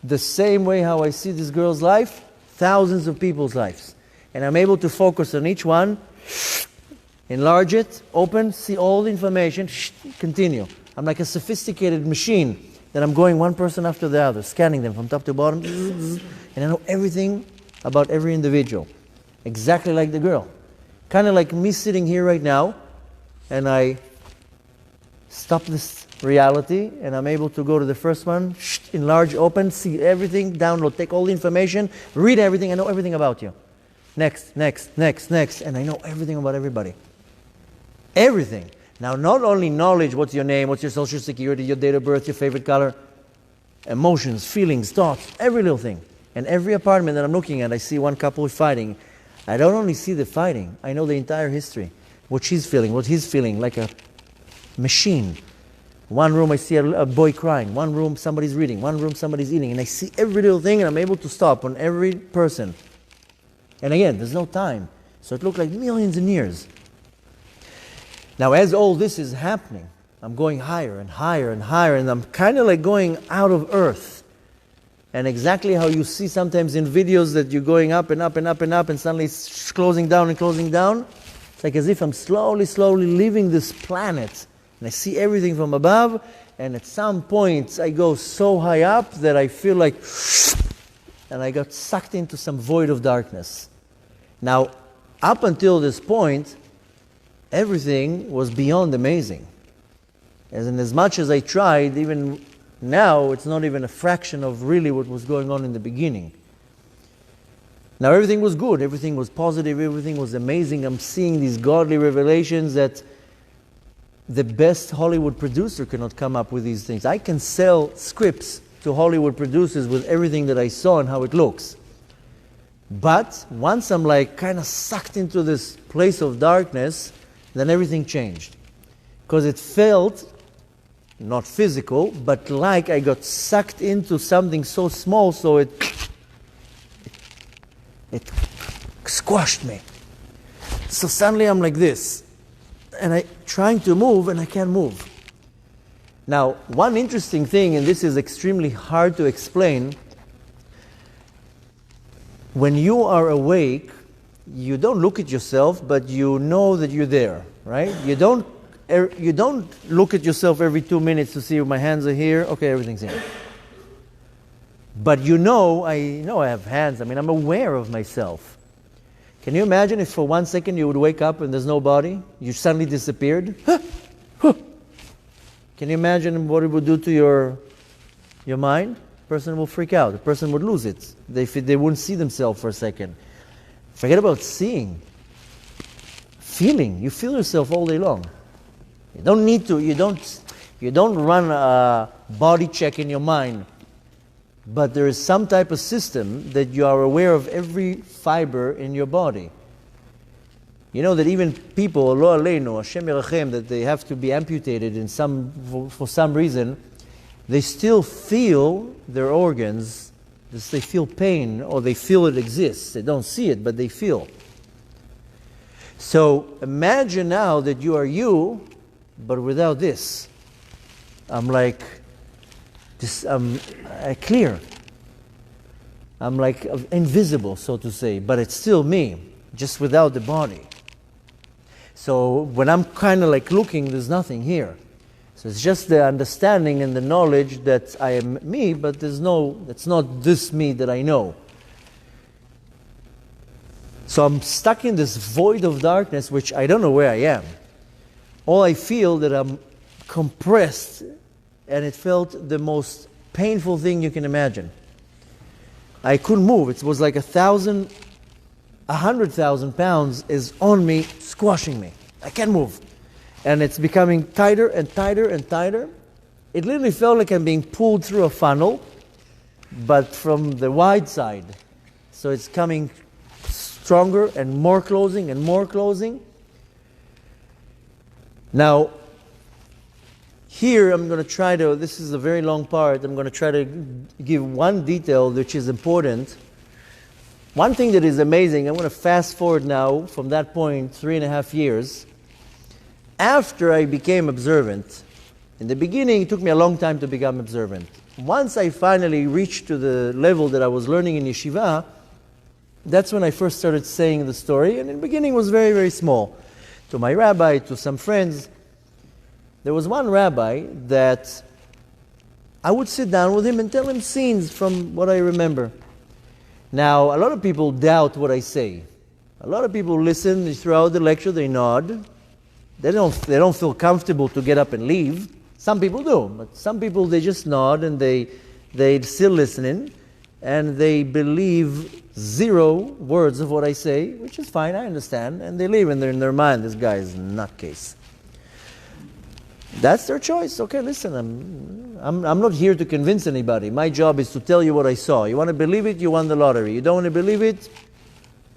The same way how I see this girl's life, thousands of people's lives. And I'm able to focus on each one, enlarge it, open, see all the information, continue. I'm like a sophisticated machine that I'm going one person after the other, scanning them from top to bottom, and I know everything about every individual. Exactly like the girl. Kind of like me sitting here right now, and I stop this reality, and I'm able to go to the first one, enlarge, open, see everything, download, take all the information, read everything, I know everything about you. Next, and I know everything about everybody. Everything. Now, not only knowledge, what's your name, what's your social security, your date of birth, your favorite color, emotions, feelings, thoughts, every little thing. And every apartment that I'm looking at, I see one couple fighting. I don't only see the fighting, I know the entire history. What she's feeling, what he's feeling, like a machine. One room I see a boy crying, one room somebody's reading, one room somebody's eating, and I see every little thing and I'm able to stop on every person. And again, there's no time. So it looked like millions of years. Now, as all this is happening, I'm going higher and higher and higher, and I'm kind of like going out of earth. And exactly how you see sometimes in videos that you're going up and up and up and up, and suddenly it's closing down and closing down. It's like as if I'm slowly leaving this planet. And I see everything from above, and at some point I go so high up that I feel like, and I got sucked into some void of darkness. Now, up until this point, everything was beyond amazing. As much as I tried, even now, it's not even a fraction of really what was going on in the beginning. Now, everything was good, everything was positive, everything was amazing. I'm seeing these godly revelations that the best Hollywood producer cannot come up with these things. I can sell scripts to Hollywood producers with everything that I saw and how it looks. But once I'm like kind of sucked into this place of darkness, then everything changed. Because it felt, not physical, but like I got sucked into something so small, so it squashed me. So suddenly I'm like this, and I'm trying to move, and I can't move. Now, one interesting thing, and this is extremely hard to explain, when you are awake, you don't look at yourself, but you know that you're there, right? You don't look at yourself every 2 minutes to see if my hands are here. Okay, everything's here. But I know I have hands. I mean, I'm aware of myself. Can you imagine if for 1 second you would wake up and there's no body? You suddenly disappeared? Can you imagine what it would do to your mind? The person will freak out. The person would lose it. They wouldn't see themselves for a second. Forget about seeing. Feeling. You feel yourself all day long. You don't need to. You don't run a body check in your mind. But there is some type of system that you are aware of every fiber in your body. You know that even people, lo aleinu, Hashem yerachem, that they have to be amputated for some reason, they still feel their organs, they feel pain, or they feel it exists. They don't see it, but they feel. So imagine now that you are you, but without this. I'm like, I'm clear. I'm like invisible, so to say, but it's still me, just without the body. So when I'm kind of like looking, there's nothing here. So it's just the understanding and the knowledge that I am me, but it's not this me that I know. So I'm stuck in this void of darkness, which I don't know where I am. All I feel that I'm compressed, and it felt the most painful thing you can imagine. I couldn't move. It was like 100,000 pounds is on me, squashing me. I can't move. And it's becoming tighter and tighter and tighter. It literally felt like I'm being pulled through a funnel, but from the wide side. So it's coming stronger and more closing and more closing. Now, here I'm going to try to, this is a very long part, I'm going to try to give one detail which is important. One thing that is amazing, I'm going to fast forward now from that point 3.5 years. After I became observant, in the beginning it took me a long time to become observant. Once I finally reached to the level that I was learning in yeshiva, that's when I first started saying the story, and in the beginning it was very, very small. To my rabbi, to some friends. There was one rabbi that I would sit down with him and tell him scenes from what I remember. Now, a lot of people doubt what I say. A lot of people listen throughout the lecture, they nod. They don't feel comfortable to get up and leave. Some people do, but some people, they just nod and they're still listening, and they believe 0 words of what I say, which is fine, I understand, and they leave and they're in their mind, this guy is a nutcase. That's their choice. Okay, listen, I'm not here to convince anybody. My job is to tell you what I saw. You want to believe it, you won the lottery. You don't want to believe it,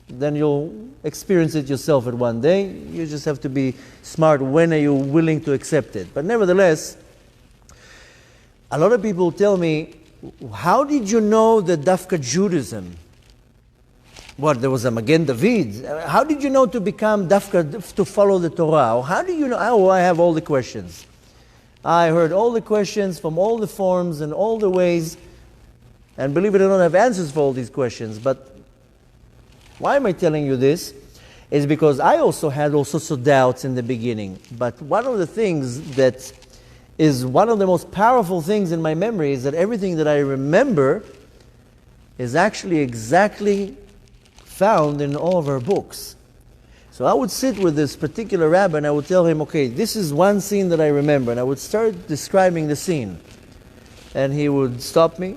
then you'll experience it yourself at one day. You just have to be smart. When are you willing to accept it? But nevertheless, a lot of people tell me, how did you know that Dafka Judaism? What, there was a Magen David? How did you know to become Dafka, to follow the Torah? Or how do you know? Oh, I have all the questions. I heard all the questions from all the forms and all the ways, and believe it or not, I have answers for all these questions. But why am I telling you this? Is because I also had all sorts of doubts in the beginning. But one of the things that is one of the most powerful things in my memory is that everything that I remember is actually exactly found in all of our books. So I would sit with this particular rabbi and I would tell him, okay, this is one scene that I remember, and I would start describing the scene. And he would stop me,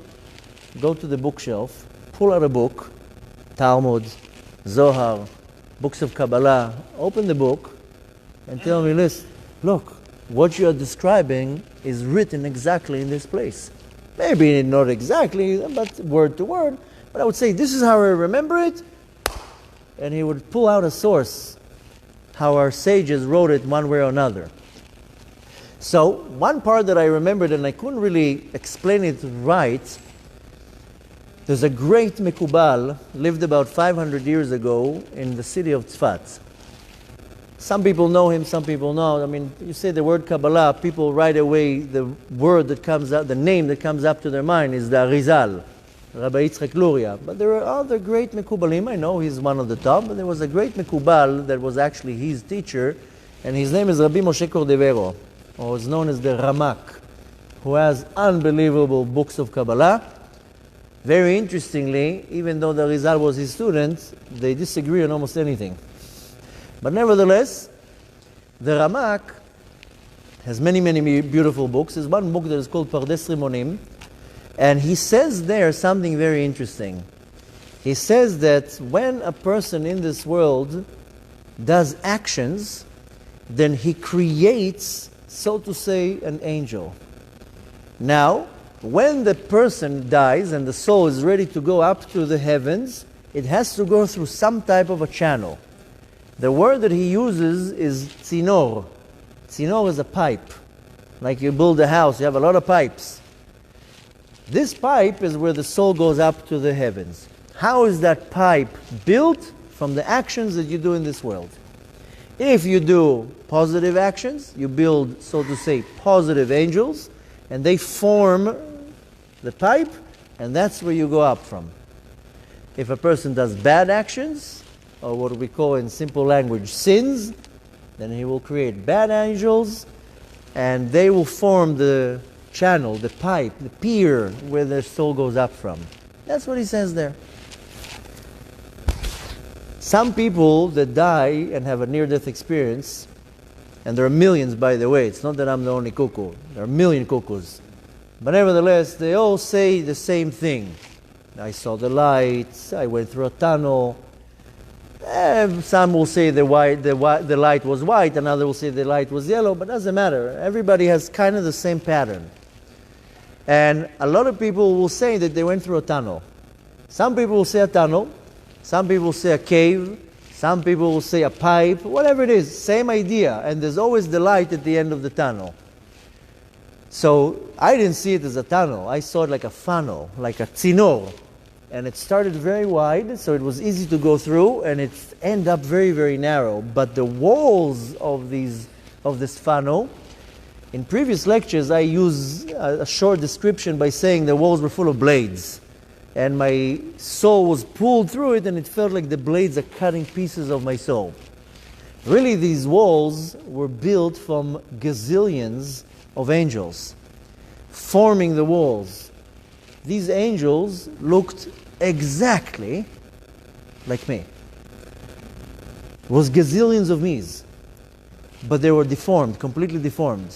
go to the bookshelf, pull out a book, Talmud, Zohar, books of Kabbalah, open the book and tell me, listen, look, what you are describing is written exactly in this place. Maybe not exactly, but word to word. But I would say, this is how I remember it. And he would pull out a source, how our sages wrote it one way or another. So one part that I remembered, and I couldn't really explain it right, there's a great Mekubal, lived about 500 years ago in the city of Tzfat. Some people know him, some people don't. I mean, you say the word Kabbalah, people right away, the word that comes up, the name that comes up to their mind is the Arizal, Rabbi Yitzchak Luria. But there are other great Mekubalim. I know he's one of the top, but there was a great Mekubal that was actually his teacher, and his name is Rabbi Moshe Cordovero, or is known as the Ramak, who has unbelievable books of Kabbalah. Very interestingly, even though the Arizal was his student, they disagree on almost anything. But nevertheless, the Ramak has many, many beautiful books. There's one book that is called Pardes Rimonim, And he says there something very interesting. He says that when a person in this world does actions, then he creates, so to say, an angel. Now, when the person dies and the soul is ready to go up to the heavens, it has to go through some type of a channel. The word that he uses is tzinor. Tzinor is a pipe. Like you build a house, you have a lot of pipes. This pipe is where the soul goes up to the heavens. How is that pipe built? From the actions that you do in this world. If you do positive actions, you build, so to say, positive angels, and they form the pipe, and that's where you go up from. If a person does bad actions, or what we call in simple language sins, then he will create bad angels, and they will form the channel, the pipe, the pier where their soul goes up from. That's what he says there. Some people that die and have a near-death experience, and there are millions, by the way, it's not that I'm the only cuckoo, there are a million cuckoos, but nevertheless, they all say the same thing. I saw the light, I went through a tunnel. Some will say the light was white, another will say the light was yellow, but it doesn't matter. Everybody has kind of the same pattern. And a lot of people will say that they went through a tunnel. Some people will say a tunnel, some people will say a cave, some people will say a pipe, whatever it is, same idea. And there's always the light at the end of the tunnel. So I didn't see it as a tunnel. I saw it like a funnel, like a tzinor. And it started very wide, so it was easy to go through, and it ended up very, very narrow. But the walls of this funnel, in previous lectures I used a short description by saying the walls were full of blades. And my soul was pulled through it, and it felt like the blades are cutting pieces of my soul. Really, these walls were built from gazillions of angels, forming the walls. These angels looked exactly like me. It was gazillions of me's, but they were deformed, completely deformed.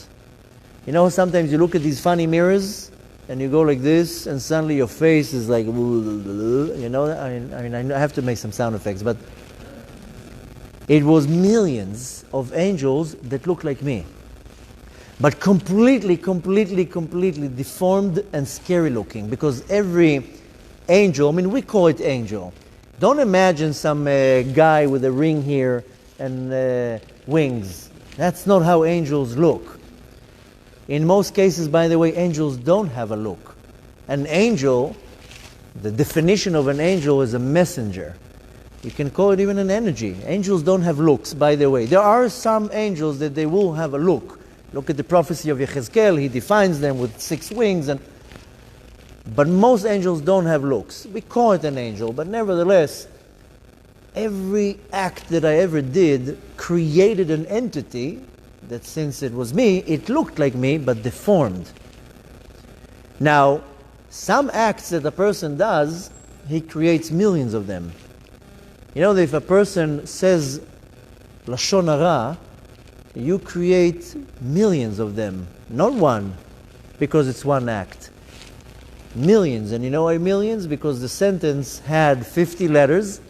You know, sometimes you look at these funny mirrors, and you go like this, and suddenly your face is like, you know, I have to make some sound effects, but it was millions of angels that looked like me. But completely deformed and scary looking, because every angel, I mean, we call it angel. Don't imagine some guy with a ring here and wings. That's not how angels look. In most cases, by the way, angels don't have a look. An angel, the definition of an angel is a messenger. You can call it even an energy. Angels don't have looks, by the way. There are some angels that they will have a look. Look at the prophecy of Yechezkel, he defines them with 6 wings. But most angels don't have looks. We call it an angel, but nevertheless, every act that I ever did created an entity that, since it was me, it looked like me, but deformed. Now, some acts that a person does, he creates millions of them. You know that if a person says Lashon Hara, you create millions of them, not one, because it's one act. Millions, and you know why millions? Because the sentence had 50 letters,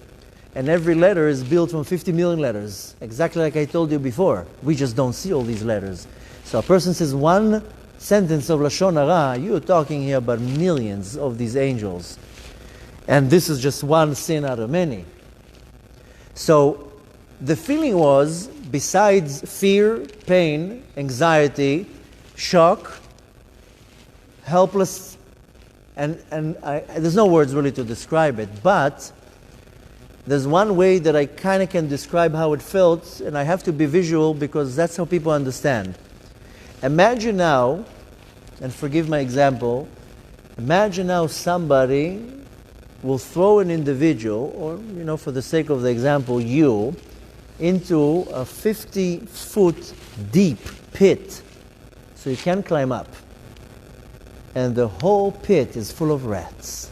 and every letter is built from 50 million letters, exactly like I told you before. We just don't see all these letters. So a person says one sentence of Lashon Hara, you're talking here about millions of these angels. And this is just one sin out of many. So the feeling was, besides fear, pain, anxiety, shock, helpless, and there's no words really to describe it, but there's one way that I kind of can describe how it felt, and I have to be visual because that's how people understand. Imagine now, and forgive my example, imagine now somebody will throw an individual, or, you know, for the sake of the example, you, into a 50-foot deep pit, so you can't climb up. And the whole pit is full of rats,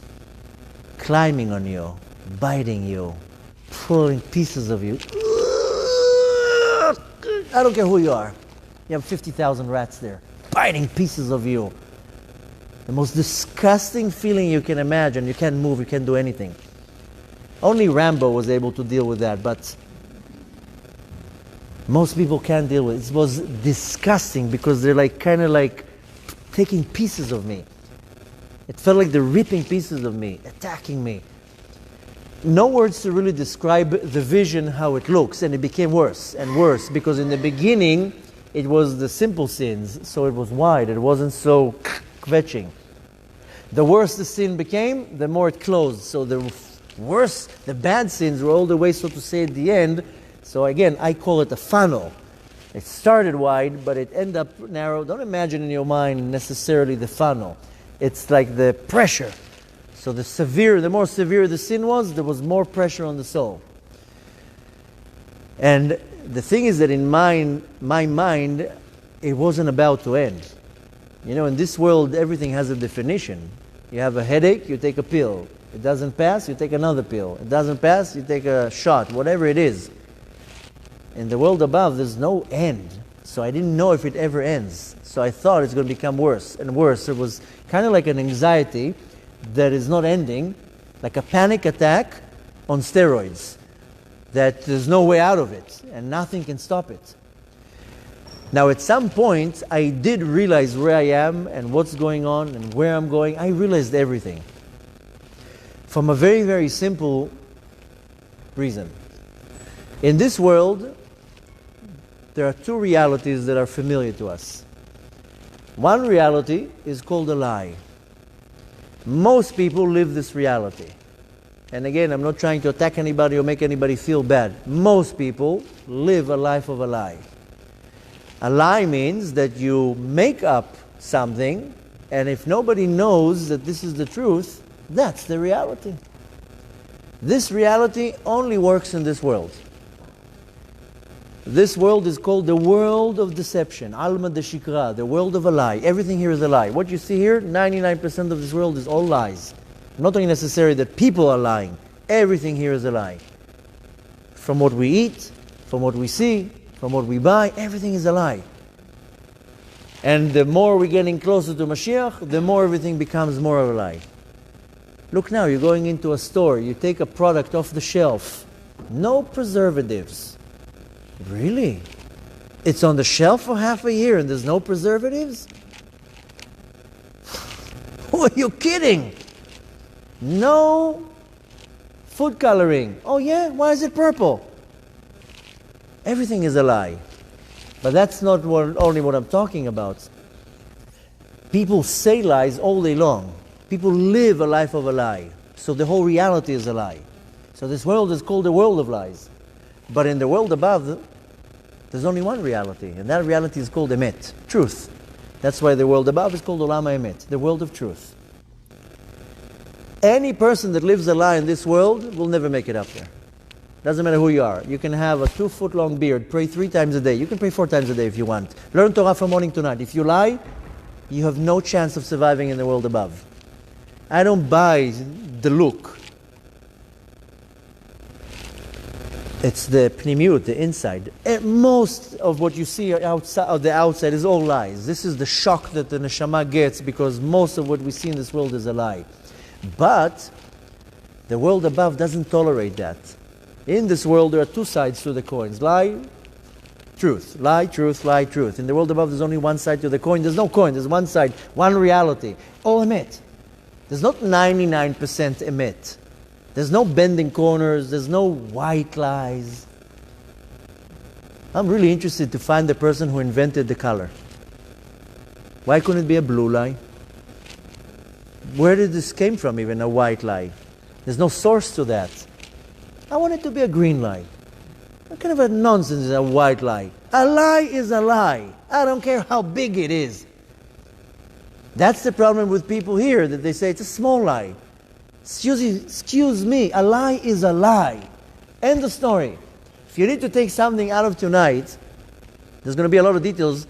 climbing on you, biting you, pulling pieces of you. I don't care who you are. You have 50,000 rats there, biting pieces of you. The most disgusting feeling you can imagine. You can't move, you can't do anything. Only Rambo was able to deal with that, but most people can't deal with it. It was disgusting because they're like kind of like taking pieces of me. It felt like they're ripping pieces of me, attacking me. No words to really describe the vision, how it looks, and it became worse and worse because in the beginning it was the simple sins, so it was wide, it wasn't so kvetching. The worse the sin became, the more it closed. So the worse, the bad sins were all the way, so to say, at the end. So again, I call it a funnel. It started wide, but it ended up narrow. Don't imagine in your mind necessarily the funnel. It's like the pressure. So the more severe the sin was, there was more pressure on the soul. And the thing is that in my mind, it wasn't about to end. You know, in this world, everything has a definition. You have a headache, you take a pill. It doesn't pass, you take another pill. It doesn't pass, you take a shot, whatever it is. In the world above, there's no end. So I didn't know if it ever ends. So I thought it's going to become worse and worse. It was kind of like an anxiety that is not ending, like a panic attack on steroids, that there's no way out of it and nothing can stop it. Now at some point I did realize where I am and what's going on and where I'm going. I realized everything from a very, very simple reason. In this world there are two realities that are familiar to us. One reality is called a lie. Most people live this reality. And again, I'm not trying to attack anybody or make anybody feel bad. Most people live a life of a lie. A lie means that you make up something, and if nobody knows that this is the truth, that's the reality. This reality only works in this world. This world is called the world of deception, Alma de Shikra, the world of a lie. Everything here is a lie. What you see here, 99% of this world is all lies. Not only necessary that people are lying, everything here is a lie. From what we eat, from what we see, from what we buy, everything is a lie. And the more we're getting closer to Mashiach, the more everything becomes more of a lie. Look now, you're going into a store, you take a product off the shelf, no preservatives. Really? It's on the shelf for half a year and there's no preservatives? Who are you kidding? No food coloring. Oh yeah? Why is it purple? Everything is a lie. But that's not only what I'm talking about. People say lies all day long. People live a life of a lie. So the whole reality is a lie. So this world is called the world of lies. But in the world above, there's only one reality. And that reality is called Emet, truth. That's why the world above is called Olam HaEmet, the world of truth. Any person that lives a lie in this world will never make it up there. Doesn't matter who you are. You can have a 2-foot-long beard, pray 3 times a day. You can pray 4 times a day if you want. Learn Torah from morning to night. If you lie, you have no chance of surviving in the world above. I don't buy the look. It's the pnimiut, the inside. Most of what you see outside, of the outside is all lies. This is the shock that the neshama gets because most of what we see in this world is a lie. But the world above doesn't tolerate that. In this world there are 2 sides to the coins. Lie, truth. Lie, truth, lie, truth. In the world above there's only one side to the coin. There's no coin, there's one side, one reality. All emet. There's not 99% emet. There's no bending corners, there's no white lies. I'm really interested to find the person who invented the color. Why couldn't it be a blue lie? Where did this came from, even a white lie? There's no source to that. I want it to be a green lie. What kind of a nonsense is a white lie? A lie is a lie. I don't care how big it is. That's the problem with people here, that they say it's a small lie. Excuse me, a lie is a lie. End of story. If you need to take something out of tonight, there's going to be a lot of details.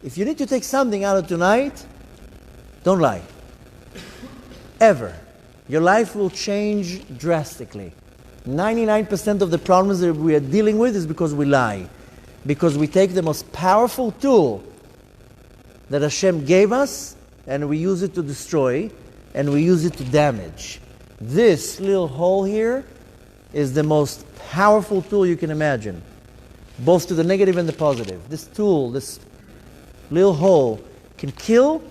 If you need to take something out of tonight, don't lie. Ever. Your life will change drastically. 99% of the problems that we are dealing with is because we lie. Because we take the most powerful tool that Hashem gave us and we use it to destroy, and we use it to damage. This little hole here is the most powerful tool you can imagine, both to the negative and the positive. This tool, this little hole, can kill,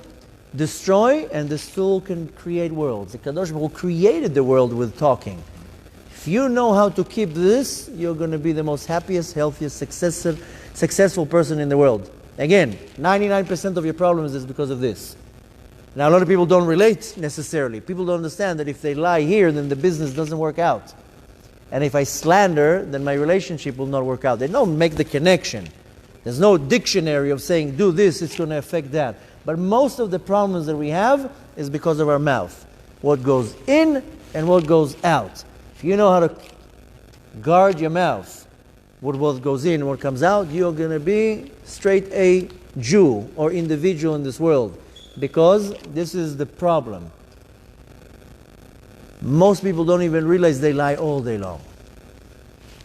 destroy, and this tool can create worlds. The Kadosh Baruch Hu created the world with talking. If you know how to keep this, you're going to be the most happiest, healthiest, successful person in the world. Again, 99% of your problems is because of this. Now, a lot of people don't relate necessarily. People don't understand that if they lie here, then the business doesn't work out. And if I slander, then my relationship will not work out. They don't make the connection. There's no dictionary of saying, do this, it's going to affect that. But most of the problems that we have is because of our mouth. What goes in and what goes out. If you know how to guard your mouth, what goes in and what comes out, you're going to be straight a Jew or individual in this world. Because this is the problem. Most people don't even realize they lie all day long.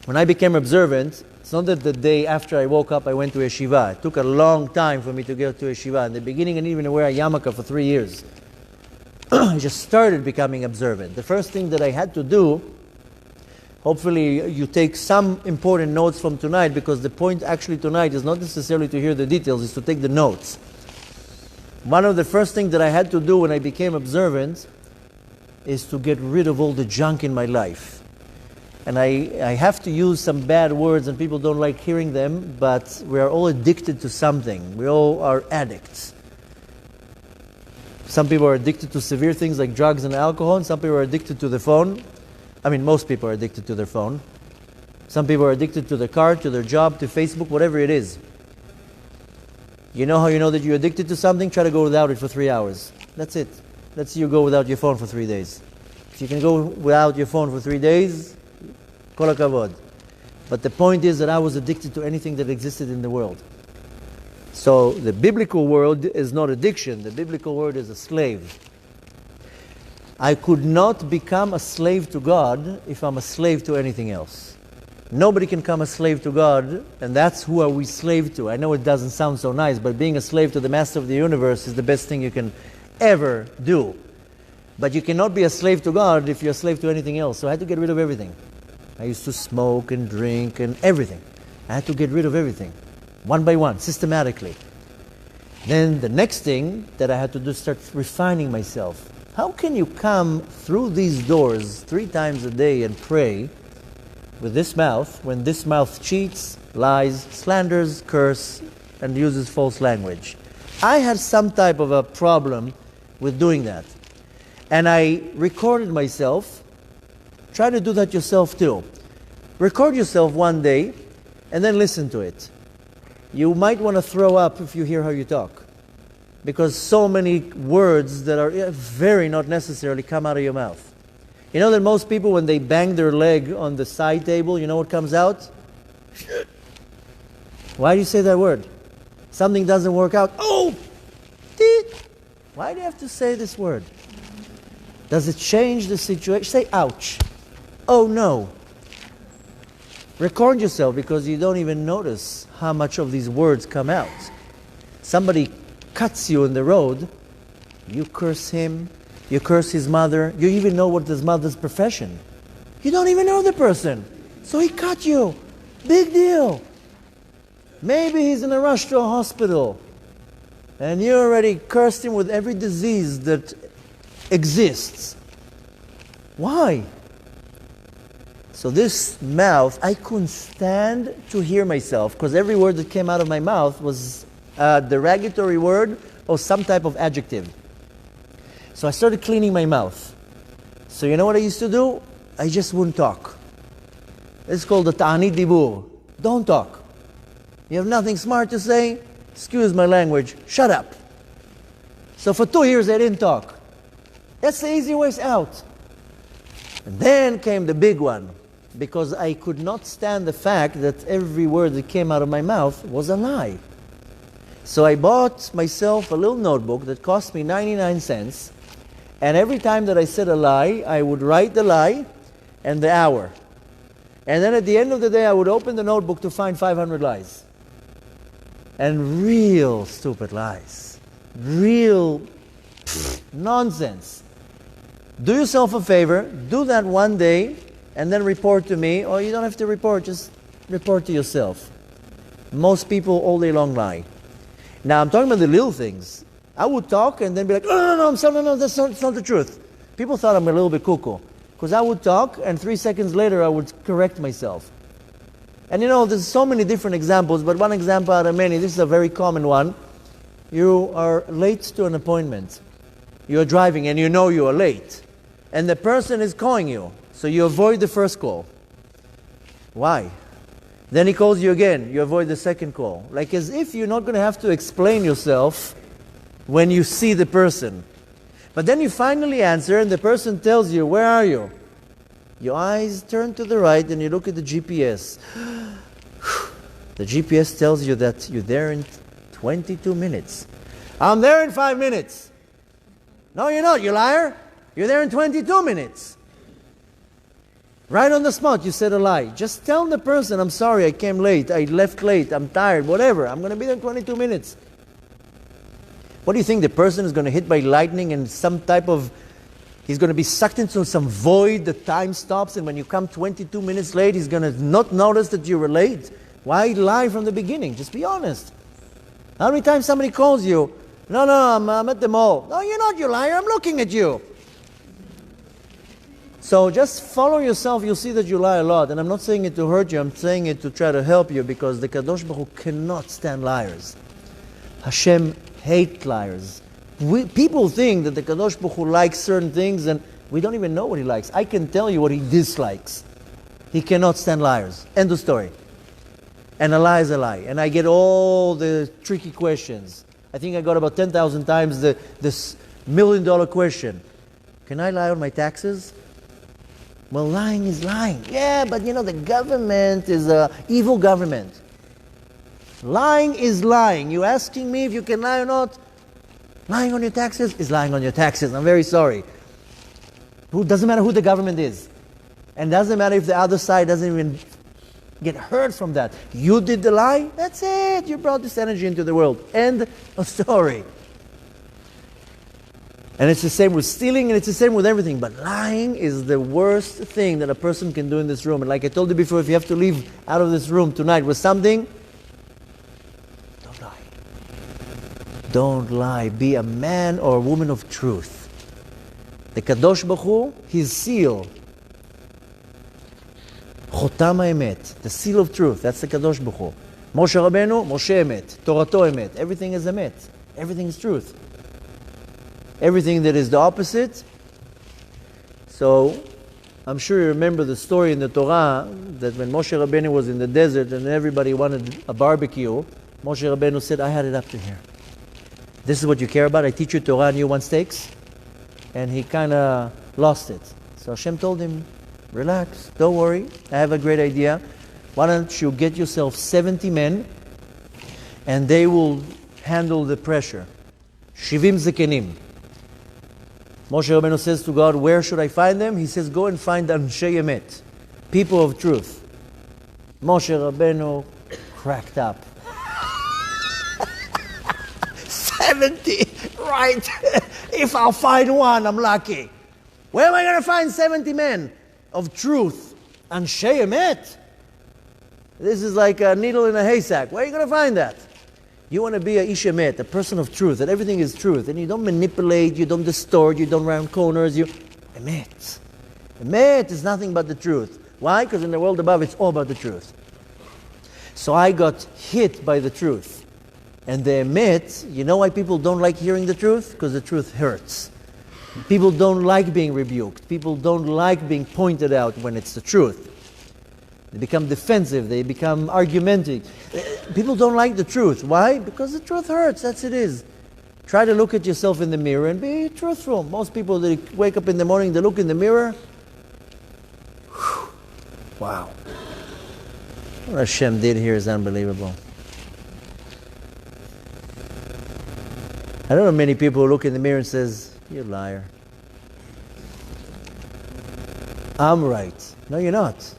When I became observant, it's not that the day after I woke up I went to yeshiva. It took a long time for me to get to yeshiva. In the beginning I didn't even wear a yarmulke for 3 years. I just started becoming observant. The first thing that I had to do, hopefully you take some important notes from tonight, because the point actually tonight is not necessarily to hear the details, it's to take the notes. One of the first things that I had to do when I became observant is to get rid of all the junk in my life. And I have to use some bad words, and people don't like hearing them, but we are all addicted to something. We all are addicts. Some people are addicted to severe things like drugs and alcohol, and some people are addicted to the phone. I mean, most people are addicted to their phone. Some people are addicted to the car, to their job, to Facebook, whatever it is. You know how you know that you're addicted to something? Try to go without it for 3 hours. That's it. Let's see you go without your phone for 3 days. If you can go without your phone for 3 days, kol hakavod. But the point is that I was addicted to anything that existed in the world. So the biblical word is not addiction. The biblical word is a slave. I could not become a slave to God if I'm a slave to anything else. Nobody can become a slave to God, and that's who are we slave to. I know it doesn't sound so nice, but being a slave to the master of the universe is the best thing you can ever do. But you cannot be a slave to God if you're a slave to anything else. So I had to get rid of everything. I used to smoke and drink and everything. I had to get rid of everything, one by one, systematically. Then the next thing that I had to do is start refining myself. How can you come through these doors 3 times a day and pray with this mouth, when this mouth cheats, lies, slanders, curse, and uses false language? I had some type of a problem with doing that. And I recorded myself. Try to do that yourself too. Record yourself one day, and then listen to it. You might want to throw up if you hear how you talk. Because so many words that are very not necessarily come out of your mouth. You know that most people, when they bang their leg on the side table, you know what comes out? Why do you say that word? Something doesn't work out. Oh! Why do you have to say this word? Does it change the situation? Say ouch. Oh no. Record yourself, because you don't even notice how much of these words come out. Somebody cuts you in the road, you curse him, you curse his mother, you even know what his mother's profession. You don't even know the person. So he cut you. Big deal. Maybe he's in a rush to a hospital, and you already cursed him with every disease that exists. Why? So this mouth, I couldn't stand to hear myself, because every word that came out of my mouth was a derogatory word or some type of adjective. So I started cleaning my mouth. So you know what I used to do? I just wouldn't talk. It's called the ta'anit dibur. Don't talk. You have nothing smart to say? Excuse my language. Shut up. So for 2 years I didn't talk. That's the easy way out. And then came the big one, because I could not stand the fact that every word that came out of my mouth was a lie. So I bought myself a little notebook that cost me 99 cents, and every time that I said a lie, I would write the lie and the hour. And then at the end of the day, I would open the notebook to find 500 lies. And real stupid lies. Real Nonsense. Do yourself a favor, do that one day, and then report to me, or you don't have to report, just report to yourself. Most people all day long lie. Now, I'm talking about the little things. I would talk and then be like, no, that's not the truth. People thought I'm a little bit cuckoo. Because I would talk, and 3 seconds later I would correct myself. And there's so many different examples, but one example out of many, this is a very common one. You are late to an appointment. You're driving and you know you are late. And the person is calling you, so you avoid the first call. Why? Then he calls you again, you avoid the second call. Like as if you're not going to have to explain yourself when you see the person. But then you finally answer and the person tells you, where are you? Your eyes turn to the right and you look at the GPS. The GPS tells you that you're there in 22 minutes. I'm there in 5 minutes. No, you're not, you liar. You're there in 22 minutes. Right on the spot, you said a lie. Just tell the person, I'm sorry, I came late, I left late, I'm tired, whatever. I'm going to be there in 22 minutes. What do you think? The person is going to hit by lightning and some type of... He's going to be sucked into some void, the time stops, and when you come 22 minutes late, he's going to not notice that you were late. Why lie from the beginning? Just be honest. How many times somebody calls you, no, I'm at the mall. No, you're not, you liar, I'm looking at you. So just follow yourself, you'll see that you lie a lot. And I'm not saying it to hurt you, I'm saying it to try to help you, because the Kadosh Baruch Hu cannot stand liars. Hashem hates liars. People think that the Kadosh Baruch Hu likes certain things, and we don't even know what he likes. I can tell you what he dislikes. He cannot stand liars. End of story. And a lie is a lie. And I get all the tricky questions. I think I got about 10,000 times this $1 million question. Can I lie on my taxes? Well, lying is lying. Yeah, but the government is an evil government. Lying is lying. You asking me if you can lie or not? Lying on your taxes is lying on your taxes. I'm very sorry. Doesn't matter who the government is. And doesn't matter if the other side doesn't even get hurt from that. You did the lie, that's it. You brought this energy into the world. End of story. And it's the same with stealing, and it's the same with everything. But lying is the worst thing that a person can do in this room. And like I told you before, if you have to leave out of this room tonight with something, don't lie. Don't lie. Be a man or a woman of truth. The Kadosh Baruch Hu, his seal, Chotam HaEmet, the seal of truth, that's the Kadosh Baruch Hu. Moshe Rabbeinu, Moshe Emet, Torato Emet. Everything is Emet. Everything is truth. Everything that is the opposite. So, I'm sure you remember the story in the Torah that when Moshe Rabbeinu was in the desert and everybody wanted a barbecue, Moshe Rabbeinu said, I had it up to here. This is what you care about? I teach you Torah and you want steaks? And he kind of lost it. So Hashem told him, relax, don't worry, I have a great idea. Why don't you get yourself 70 men and they will handle the pressure. Shivim Zekenim. Moshe Rabbeinu says to God, where should I find them? He says, go and find Anshei Emet, people of truth. Moshe Rabbeinu cracked up. 70, right? If I'll find one, I'm lucky. Where am I going to find 70 men of truth? Anshei Emet? This is like a needle in a haystack. Where are you going to find that? You want to be a Ish Emet, a person of truth, that everything is truth. And you don't manipulate, you don't distort, you don't round corners. Emet. Emet is nothing but the truth. Why? Because in the world above, it's all about the truth. So I got hit by the truth. And the Emet, you know why people don't like hearing the truth? Because the truth hurts. People don't like being rebuked. People don't like being pointed out when it's the truth. They become defensive. They become argumentative. People don't like the truth. Why? Because the truth hurts. That's it is. Try to look at yourself in the mirror and be truthful. Most people, they wake up in the morning, they look in the mirror. Whew. Wow. What Hashem did here is unbelievable. I don't know many people who look in the mirror and says, "You liar. I'm right." No, you're not.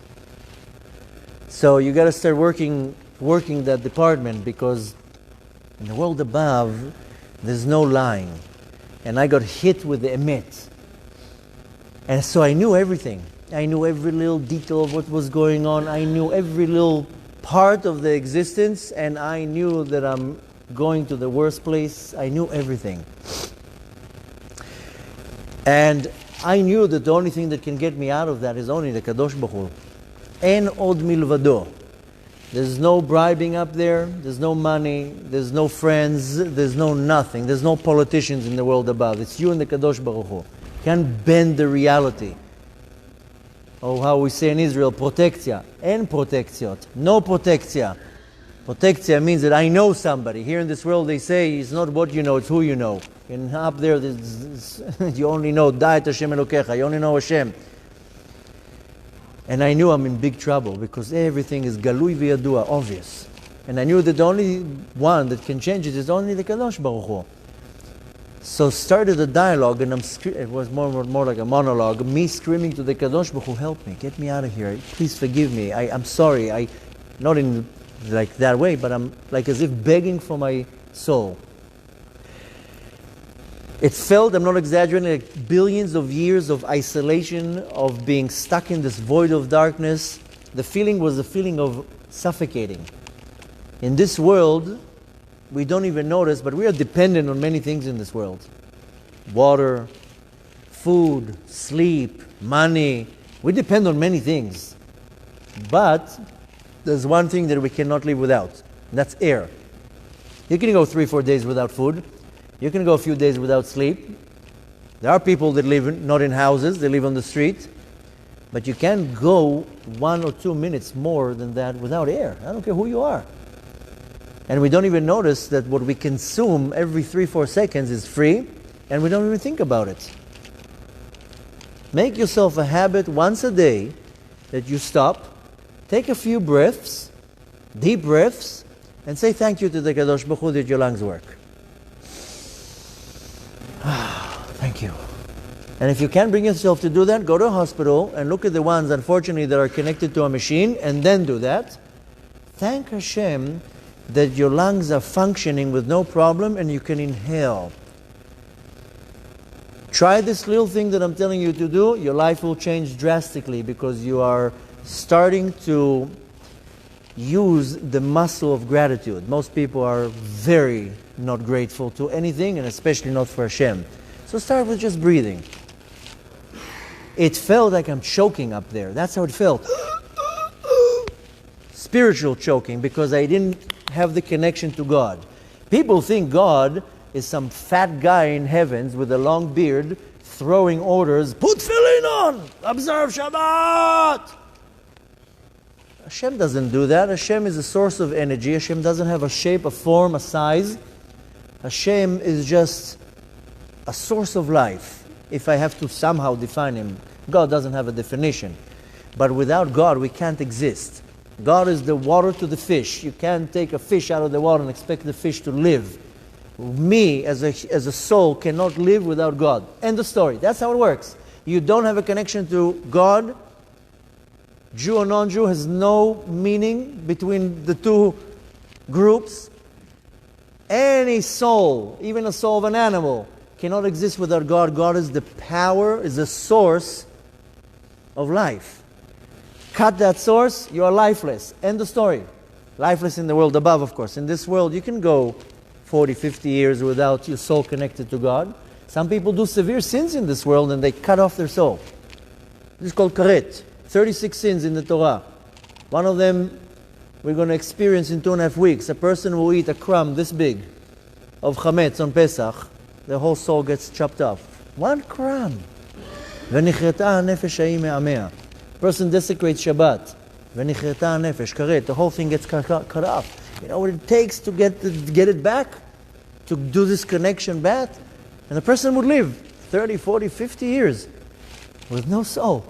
So you got to start working that department, because in the world above, there's no lying. And I got hit with the emet. And so I knew everything. I knew every little detail of what was going on. I knew every little part of the existence, and I knew that I'm going to the worst place. I knew everything. And I knew that the only thing that can get me out of that is only the Kadosh Baruch Hu. En od milvado. There's no bribing up there. There's no money. There's no friends. There's no nothing. There's no politicians in the world above. It's you and the Kadosh Baruch Hu. Can't bend the reality. Or how we say in Israel, protectia. En protectiot. No protectia. Protectia means that I know somebody. Here in this world they say it's not what you know, it's who you know. And up there, you only know Da'et Hashem Elokecha. You only know Hashem. And I knew I'm in big trouble because everything is galui v'yadua, obvious. And I knew that the only one that can change it is only the Kadosh Baruch Hu. So started a dialogue, and it was more like a monologue. Me screaming to the Kadosh Baruch Hu, help me, get me out of here. Please forgive me. I'm sorry. Not in like that way, but I'm like as if begging for my soul. It felt, I'm not exaggerating, like billions of years of isolation, of being stuck in this void of darkness. The feeling was a feeling of suffocating. In this world, we don't even notice, but we are dependent on many things in this world. Water, food, sleep, money. We depend on many things. But there's one thing that we cannot live without, and that's air. You can go 3-4 days without food. You can go a few days without sleep. There are people that live not in houses, they live on the street. But you can't go 1 or 2 minutes more than that without air. I don't care who you are. And we don't even notice that what we consume every 3-4 seconds is free, and we don't even think about it. Make yourself a habit once a day that you stop, take a few breaths, deep breaths, and say thank you to the Kadosh Baruch Hu that your lungs work. Thank you. And if you can't bring yourself to do that, go to a hospital and look at the ones, unfortunately, that are connected to a machine, and then do that. Thank Hashem that your lungs are functioning with no problem and you can inhale. Try this little thing that I'm telling you to do. Your life will change drastically because you are starting to use the muscle of gratitude. Most people are very not grateful to anything, and especially not for Hashem. So start with just breathing. It felt like I'm choking up there. That's how it felt. Spiritual choking, because I didn't have the connection to God. People think God is some fat guy in heavens with a long beard throwing orders, put tefillin on, observe Shabbat. Hashem doesn't do that. Hashem is a source of energy. Hashem doesn't have a shape, a form, a size. Hashem is just a source of life. If I have to somehow define Him, God doesn't have a definition. But without God, we can't exist. God is the water to the fish. You can't take a fish out of the water and expect the fish to live. Me, as a soul, cannot live without God. End of story. That's how it works. You don't have a connection to God. Jew or non-Jew has no meaning between the two groups. Any soul, even a soul of an animal, cannot exist without God. God is the power, is the source of life. Cut that source, you are lifeless. End of story. Lifeless in the world above, of course. In this world, you can go 40, 50 years without your soul connected to God. Some people do severe sins in this world and they cut off their soul. This is called karet. 36 sins in the Torah. One of them we're going to experience in 2.5 weeks. A person will eat a crumb this big of chametz on Pesach. The whole soul gets chopped off. One crumb. ונחרטה הנפש ההיא מעמיה. Person desecrates Shabbat. ונחרטה הנפש, karet. The whole thing gets cut off. You know what it takes to get it back? To do this connection back? And the person would live 30, 40, 50 years with no soul.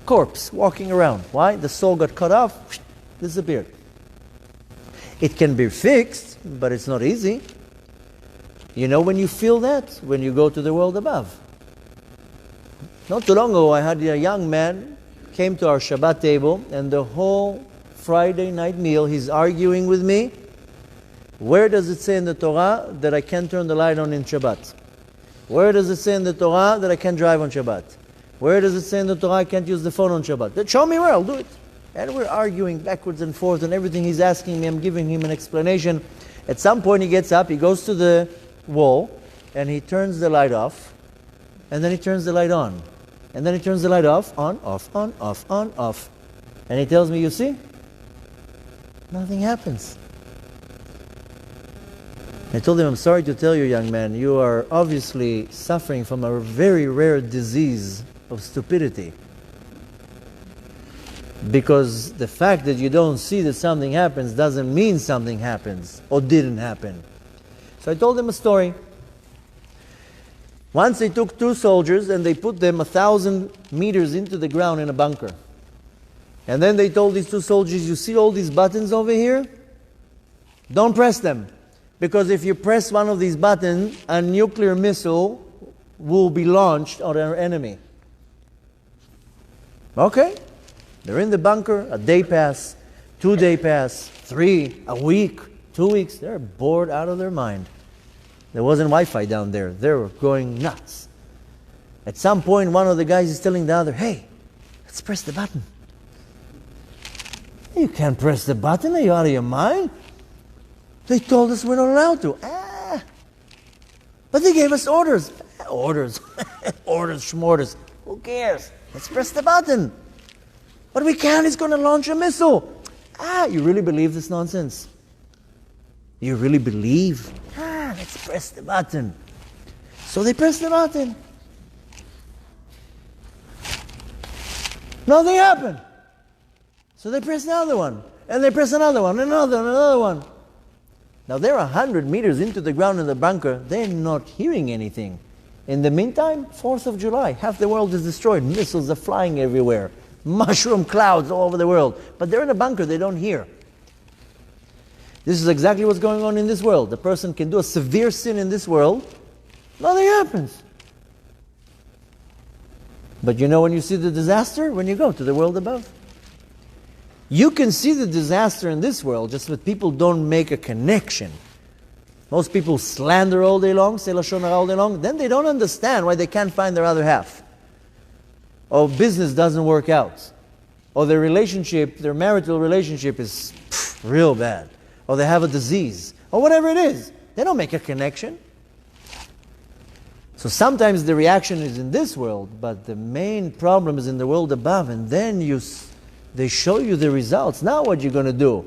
Corpse walking around. Why? The soul got cut off, disappeared. It can be fixed, but it's not easy. You know when you feel that? When you go to the world above. Not too long ago, I had a young man came to our Shabbat table, and the whole Friday night meal, he's arguing with me. Where does it say in the Torah that I can't turn the light on in Shabbat? Where does it say in the Torah that I can't drive on Shabbat? Where does it say in the Torah I can't use the phone on Shabbat? Show me where, I'll do it. And we're arguing backwards and forth, and everything he's asking me, I'm giving him an explanation. At some point he gets up, he goes to the wall, and he turns the light off, and then he turns the light on. And then he turns the light off, on, off, on, off, on, off. And he tells me, you see? Nothing happens. I told him, I'm sorry to tell you, young man, you are obviously suffering from a very rare disease of stupidity. Because the fact that you don't see that something happens doesn't mean something happens or didn't happen. So I told him a story. Once they took 2 soldiers and they put them 1,000 meters into the ground in a bunker. And then they told these 2 soldiers, you see all these buttons over here? Don't press them. Because if you press one of these buttons, a nuclear missile will be launched on our enemy. Okay. They're in the bunker, a day pass, 2 day pass, 3, a week, 2 weeks. They're bored out of their mind. There wasn't Wi-Fi down there. They were going nuts. At some point, one of the guys is telling the other, hey, let's press the button. You can't press the button. Are you out of your mind? They told us we're not allowed to. But they gave us orders. Orders. Orders, schmorders. Who cares? Let's press the button. But we can't, it's going to launch a missile. You really believe this nonsense? You really believe? Let's press the button. So they pressed the button. Nothing happened. So they pressed another one. And they pressed another one, another one. Now they're 100 meters into the ground in the bunker. They're not hearing anything. In the meantime, 4th of July, half the world is destroyed. Missiles are flying everywhere. Mushroom clouds all over the world. But they're in a bunker, they don't hear. This is exactly what's going on in this world. The person can do a severe sin in this world, nothing happens. But you know when you see the disaster? When you go to the world above. You can see the disaster in this world, just that people don't make a connection. Most people slander all day long, say Lashon Hara all day long, then they don't understand why they can't find their other half. Or business doesn't work out. Or their relationship, their marital relationship is real bad. Or they have a disease. Or whatever it is. They don't make a connection. So sometimes the reaction is in this world, but the main problem is in the world above. And then they show you the results. Now what you're going to do?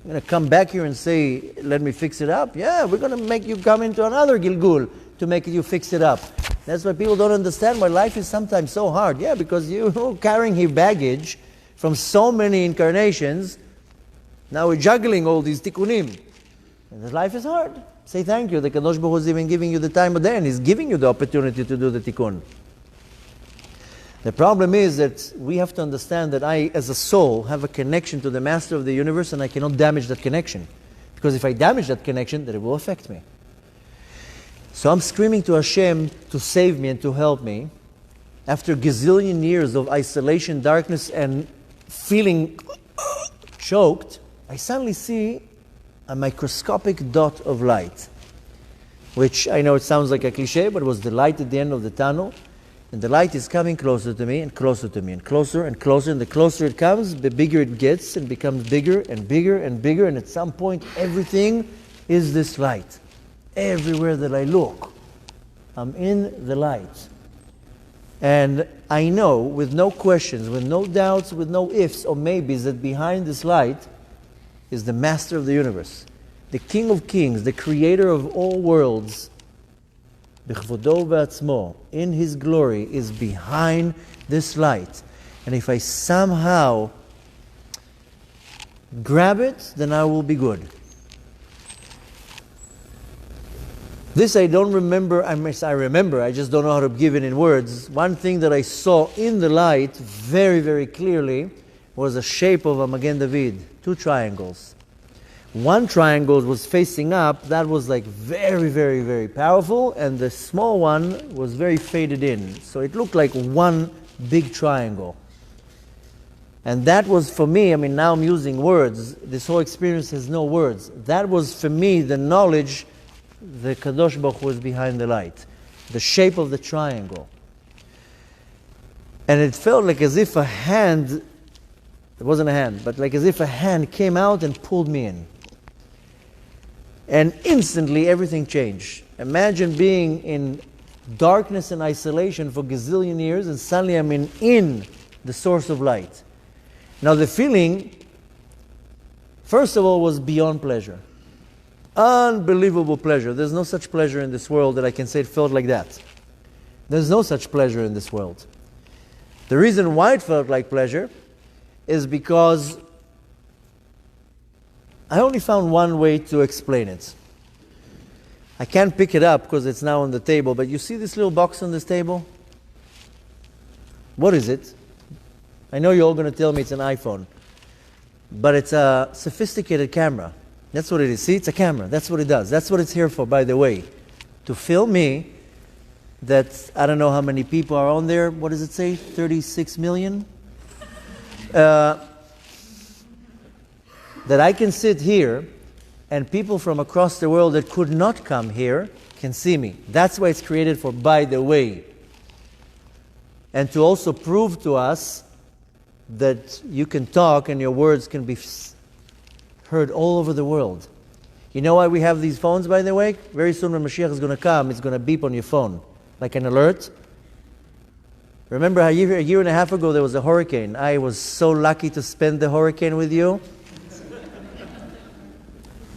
You're going to come back here and say, let me fix it up? Yeah, we're going to make you come into another Gilgul to make you fix it up. That's why people don't understand why life is sometimes so hard. Yeah, because you're carrying your baggage from so many incarnations. Now we're juggling all these tikkunim. And this life is hard. Say thank you. The Kadosh Baruch Hu is even giving you the time of day, and He's giving you the opportunity to do the tikkun. The problem is that we have to understand that I, as a soul, have a connection to the Master of the universe, and I cannot damage that connection. Because if I damage that connection, then it will affect me. So I'm screaming to Hashem to save me and to help me. After gazillion years of isolation, darkness, and feeling choked, I suddenly see a microscopic dot of light. Which, I know it sounds like a cliche, but it was the light at the end of the tunnel. And the light is coming closer to me and closer to me and closer and closer. And the closer it comes, the bigger it gets and becomes bigger and bigger and bigger. And at some point, everything is this light. Everywhere that I look, I'm in the light. And I know, with no questions, with no doubts, with no ifs or maybes, that behind this light is the Master of the universe, the King of kings, the Creator of all worlds. B'chvodo v'atzmo, in His glory, is behind this light. And if I somehow grab it, then I will be good. This I don't remember, I remember, I just don't know how to give it in words. One thing that I saw in the light very, very clearly was a shape of a Magen David, 2 triangles. One triangle was facing up, that was like very, very, very powerful, and the small one was very faded in. So it looked like one big triangle. And that was for me, I mean, now I'm using words, this whole experience has no words. That was for me the knowledge the Kadosh Baruch Hu was behind the light. the shape of the triangle. And it felt like as if a hand, it wasn't a hand, but like as if a hand came out and pulled me in. And instantly everything changed. Imagine being in darkness and isolation for gazillion years, and suddenly I'm in the source of light. Now the feeling, first of all, was beyond pleasure. Unbelievable pleasure. There's no such pleasure in this world that I can say it felt like that. There's no such pleasure in this world. The reason why it felt like pleasure is because I only found one way to explain it. I can't pick it up because it's now on the table, but you see this little box on this table? What is it? I know you're all going to tell me it's an iPhone, but it's a sophisticated camera. That's what it is. See, it's a camera. That's what it does. That's what it's here for, by the way. To film me, that I don't know how many people are on there. What does it say? 36 million? That I can sit here and people from across the world that could not come here can see me. That's why it's created for, by the way. And to also prove to us that you can talk and your words can be heard all over the world. You know why we have these phones, by the way? Very soon when Mashiach is going to come, it's going to beep on your phone, like an alert. Remember a year and a half ago there was a hurricane. I was so lucky to spend the hurricane with you.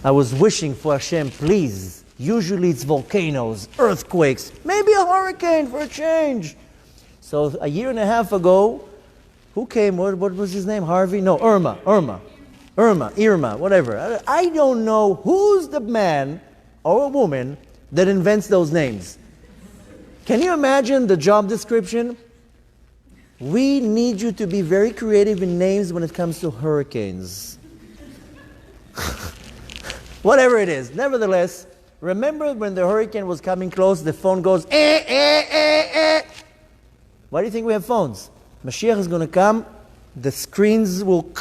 I was wishing for Hashem, please. Usually it's volcanoes, earthquakes, maybe a hurricane for a change. So a year and a half ago, who came? What was his name? Harvey? No, Irma, whatever. I don't know who's the man or a woman that invents those names. Can you imagine the job description? We need you to be very creative in names when it comes to hurricanes. Whatever it is. Nevertheless, remember when the hurricane was coming close, the phone goes, eh, eh, eh, eh. Why do you think we have phones? Mashiach is going to come, the screens will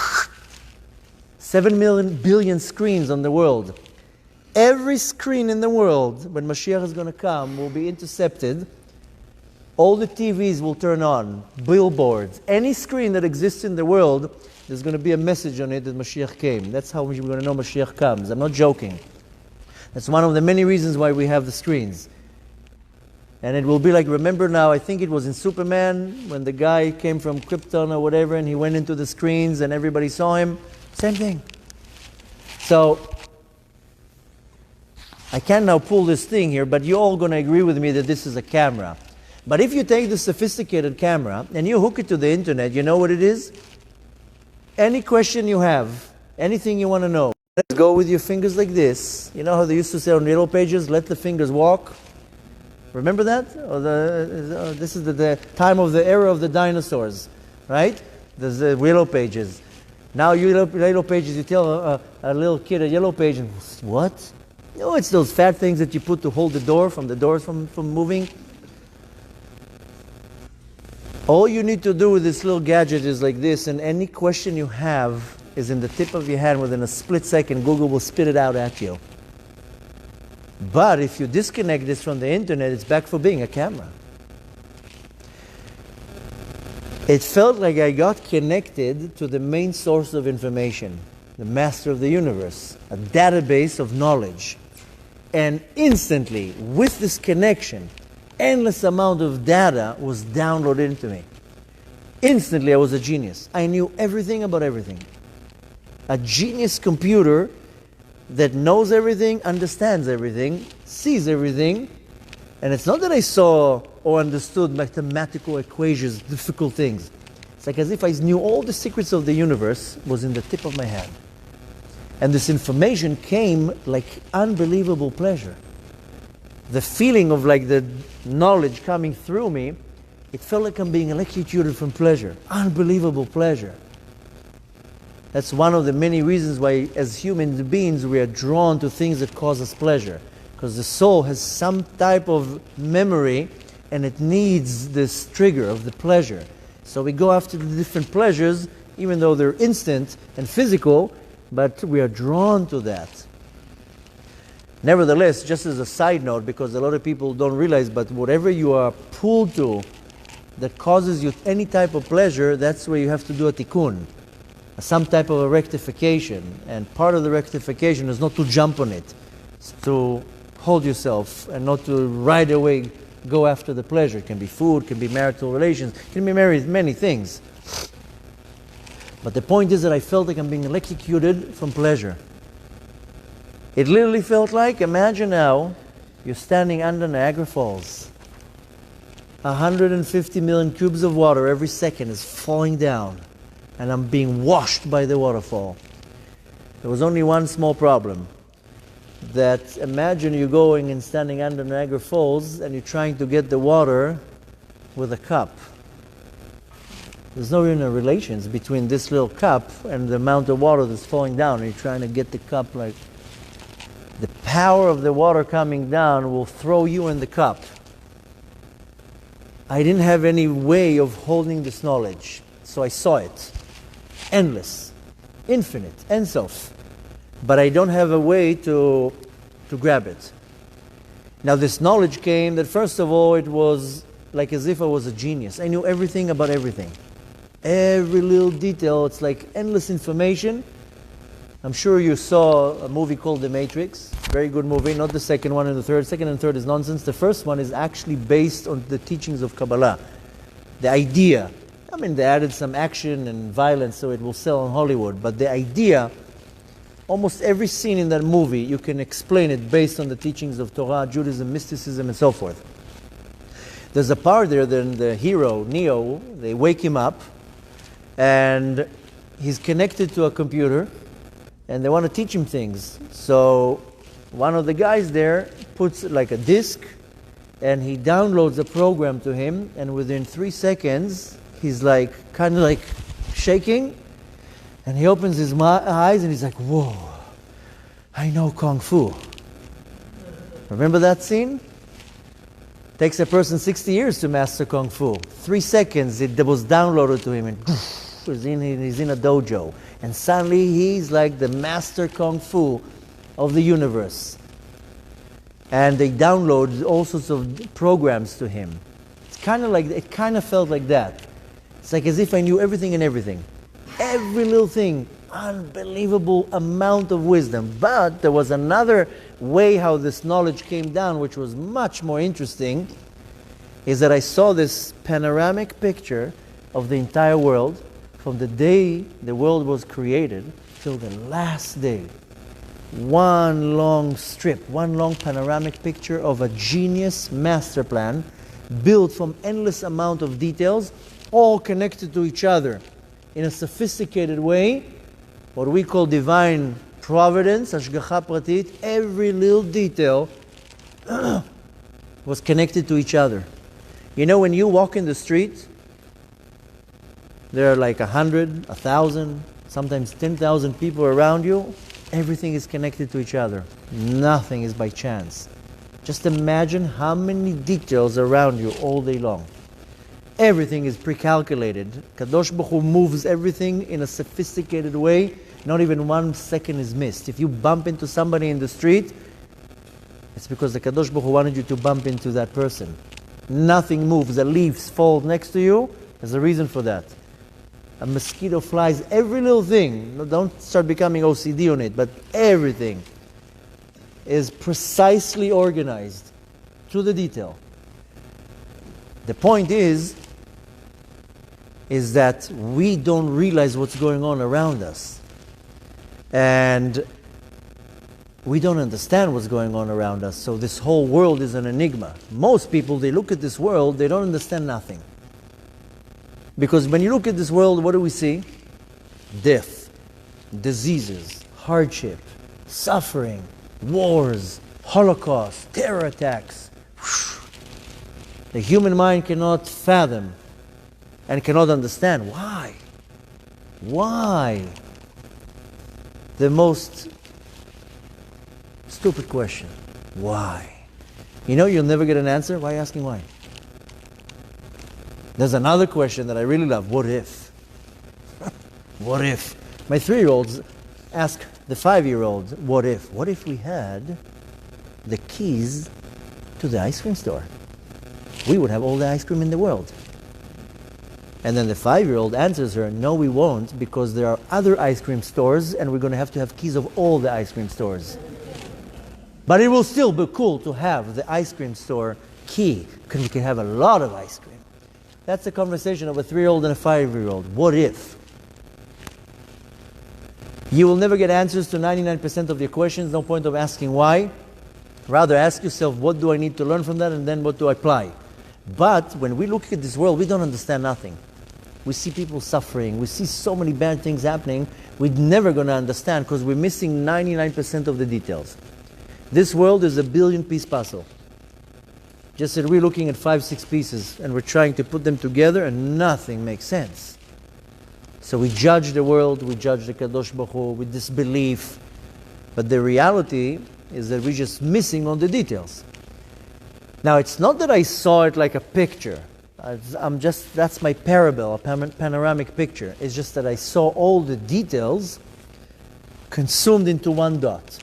7 billion screens on the world. Every screen in the world, when Mashiach is going to come, will be intercepted. All the TVs will turn on, billboards. Any screen that exists in the world, there's going to be a message on it that Mashiach came. That's how we're going to know Mashiach comes. I'm not joking. That's one of the many reasons why we have the screens. And it will be like, remember now, I think it was in Superman, when the guy came from Krypton or whatever, and he went into the screens and everybody saw him. Same thing. So, I can now pull this thing here, but you're all going to agree with me that this is a camera. But if you take the sophisticated camera and you hook it to the internet, you know what it is? Any question you have, anything you want to know, let's go with your fingers like this. You know how they used to say on Yellow Pages, let the fingers walk? Remember that? This is the time of the era of the dinosaurs, right? There's the Yellow Pages. Now Yellow Pages, you tell a little kid a Yellow Page, and what? No, it's those fat things that you put to hold the door from moving. All you need to do with this little gadget is like this, and any question you have is in the tip of your hand. Within a split second, Google will spit it out at you. But if you disconnect this from the internet, it's back for being a camera. It felt like I got connected to the main source of information, the master of the universe, a database of knowledge. And instantly, with this connection, endless amount of data was downloaded into me. Instantly, I was a genius. I knew everything about everything. A genius computer that knows everything, understands everything, sees everything. And it's not that I saw or understood mathematical equations, difficult things. It's like as if I knew all the secrets of the universe was in the tip of my hand. And this information came like unbelievable pleasure. The feeling of like the knowledge coming through me, it felt like I'm being electrocuted from pleasure. Unbelievable pleasure. That's one of the many reasons why as human beings we are drawn to things that cause us pleasure. Because the soul has some type of memory and it needs this trigger of the pleasure. So we go after the different pleasures, even though they're instant and physical, but we are drawn to that. Nevertheless, just as a side note, because a lot of people don't realize, but whatever you are pulled to that causes you any type of pleasure, that's where you have to do a tikkun, some type of a rectification. And part of the rectification is not to jump on it. It's to hold yourself and not to right away go after the pleasure. It can be food, can be marital relations, can be many things. But the point is that I felt like I'm being electrocuted from pleasure. It literally felt like, imagine now, you're standing under Niagara Falls. 150 million cubes of water every second is falling down, and I'm being washed by the waterfall. There was only one small problem. That imagine you're going and standing under Niagara Falls and you're trying to get the water with a cup. There's no even a relations between this little cup and the amount of water that's falling down. And you're trying to get the cup like... The power of the water coming down will throw you in the cup. I didn't have any way of holding this knowledge. So I saw it. Endless. Infinite. Ensof. But I don't have a way to grab it. Now this knowledge came that first of all it was like as if I was a genius. I knew everything about everything. Every little detail, it's like endless information. I'm sure you saw a movie called The Matrix. Very good movie, not the second one and the third. Second and third is nonsense. The first one is actually based on the teachings of Kabbalah. The idea. I mean, they added some action and violence so it will sell in Hollywood. But the idea, almost every scene in that movie, you can explain it based on the teachings of Torah, Judaism, mysticism, and so forth. There's a part there, then the hero, Neo, they wake him up, and he's connected to a computer, and they want to teach him things. So one of the guys there puts like a disk, and he downloads a program to him, and within 3 seconds, he's like, kind of like shaking, and he opens his eyes, and he's like, whoa, I know Kung Fu. Remember that scene? Takes a person 60 years to master Kung Fu. 3 seconds, it was downloaded to him, and he's in a dojo. And suddenly he's like the master Kung Fu of the universe. And they download all sorts of programs to him. It's kind of like, it kind of felt like that. It's like as if I knew everything and everything. Every little thing. Unbelievable amount of wisdom. But there was another way how this knowledge came down, which was much more interesting, is that I saw this panoramic picture of the entire world from the day the world was created till the last day. One long strip, one long panoramic picture of a genius master plan built from endless amount of details, all connected to each other in a sophisticated way, what we call divine providence, hashgacha pratit. Every little detail was connected to each other. You know, when you walk in the street, there are like 100, 1,000, sometimes 10,000 people around you. Everything is connected to each other. Nothing is by chance. Just imagine how many details around you all day long. Everything is pre-calculated. Kadosh Baruch Hu moves everything in a sophisticated way. Not even 1 second is missed. If you bump into somebody in the street, it's because the Kadosh Baruch Hu wanted you to bump into that person. Nothing moves. The leaves fall next to you. There's a reason for that. A mosquito flies, every little thing. Don't start becoming OCD on it, but everything is precisely organized to the detail. The point is that we don't realize what's going on around us. And we don't understand what's going on around us. So this whole world is an enigma. Most people, they look at this world, they don't understand nothing. Because when you look at this world, what do we see? Death, diseases, hardship, suffering, wars, Holocaust, terror attacks. The human mind cannot fathom and cannot understand. Why? Why? The most stupid question. Why? You know you'll never get an answer. Why are you asking why? There's another question that I really love. What if? What if? My 3-year-olds ask the 5-year-olds, what if? What if we had the keys to the ice cream store. We would have all the ice cream in the world. And then the 5-year-old answers her, no, we won't, because there are other ice cream stores and we're going to have keys of all the ice cream stores. But it will still be cool to have the ice cream store key, because we can have a lot of ice cream. That's a conversation of a 3-year-old and a 5-year-old. What if? You will never get answers to 99% of your questions. No point of asking why. Rather ask yourself, what do I need to learn from that, and then what do I apply? But when we look at this world, we don't understand nothing. We see people suffering. We see so many bad things happening. We're never going to understand because we're missing 99% of the details. This world is a 1 billion-piece puzzle. Just that we're looking at 5-6 pieces and we're trying to put them together and nothing makes sense. So we judge the world, we judge the Kadosh Baruch Hu with disbelief. But the reality is that we're just missing on the details. Now, it's not that I saw it like a picture. That's my parable, a panoramic picture. It's just that I saw all the details consumed into one dot.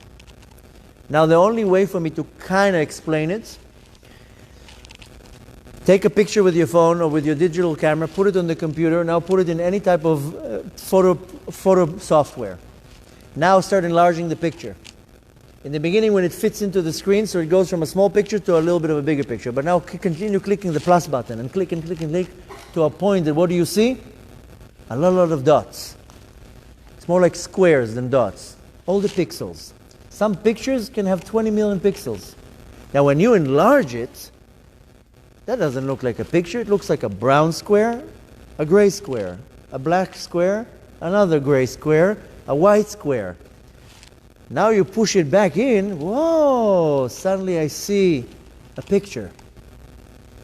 Now, the only way for me to kind of explain it, take a picture with your phone or with your digital camera, put it on the computer, now put it in any type of photo software. Now start enlarging the picture. In the beginning, when it fits into the screen, so it goes from a small picture to a little bit of a bigger picture. But now continue clicking the plus button and click and click and click to a point that what do you see? A lot of dots. It's more like squares than dots. All the pixels. Some pictures can have 20 million pixels. Now when you enlarge it, that doesn't look like a picture. It looks like a brown square, a gray square, a black square, another gray square, a white square. Now you push it back in, whoa, suddenly I see a picture.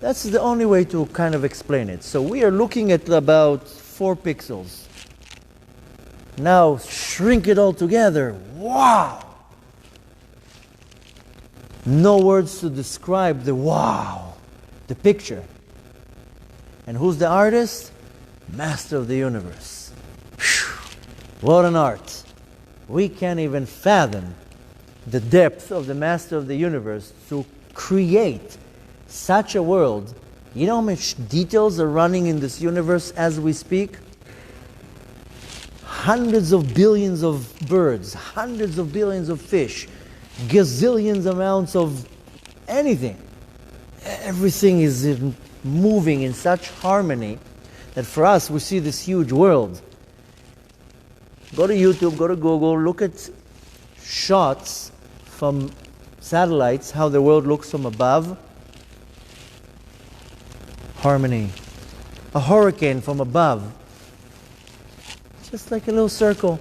That's the only way to kind of explain it. So we are looking at about 4 pixels. Now shrink it all together, wow! No words to describe the wow, the picture. And who's the artist? Master of the universe. Whew. What an art. We can't even fathom the depth of the Master of the universe to create such a world. You know how much details are running in this universe as we speak? Hundreds of billions of birds, hundreds of billions of fish, gazillions amounts of anything. Everything is moving in such harmony that for us we see this huge world. Go to YouTube, go to Google, look at shots from satellites, how the world looks from above. Harmony. A hurricane from above. Just like a little circle.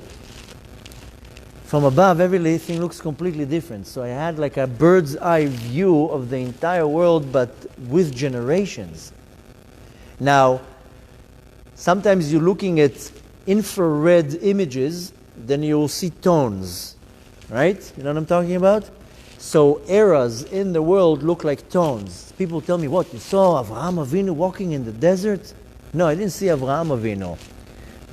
From above, everything looks completely different. So I had like a bird's eye view of the entire world, but with generations. Now, sometimes you're looking at infrared images, then you will see tones, right? You know what I'm talking about? So eras in the world look like tones. People tell me, what, you saw Avraham Avinu walking in the desert? No, I didn't see Avraham Avinu.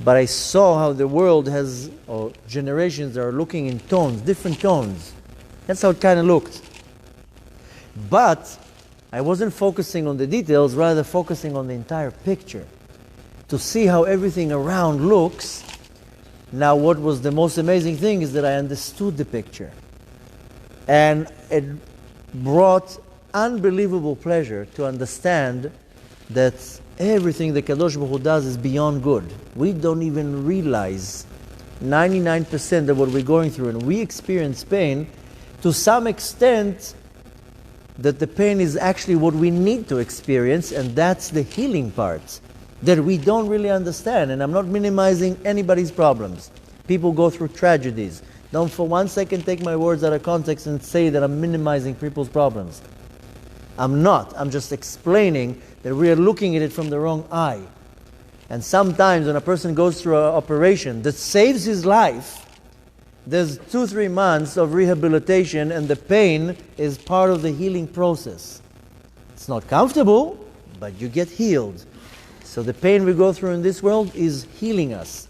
But I saw how the world has, or generations are looking in tones, different tones. That's how it kind of looked. But I wasn't focusing on the details, rather focusing on the entire picture. To see how everything around looks. Now what was the most amazing thing is that I understood the picture. And it brought unbelievable pleasure to understand that everything the Kadosh Baruch Hu does is beyond good. We don't even realize 99% of what we're going through, and we experience pain to some extent that the pain is actually what we need to experience, and that's the healing part that we don't really understand. And I'm not minimizing anybody's problems. People go through tragedies. Don't for one second take my words out of context and say that I'm minimizing people's problems. I'm not. I'm just explaining that we are looking at it from the wrong eye. And sometimes when a person goes through an operation that saves his life, there's 2-3 months of rehabilitation, and the pain is part of the healing process. It's not comfortable, but you get healed. So the pain we go through in this world is healing us.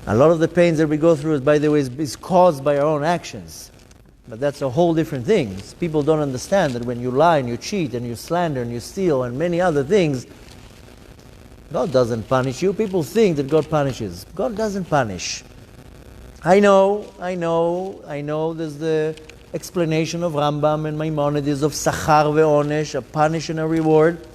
A lot of the pains that we go through, by the way, is caused by our own actions. But that's a whole different thing. People don't understand that when you lie and you cheat and you slander and you steal and many other things, God doesn't punish you. People think that God punishes. God doesn't punish. I know, there's the explanation of Rambam and Maimonides of Sachar ve'onesh, a punish and a reward.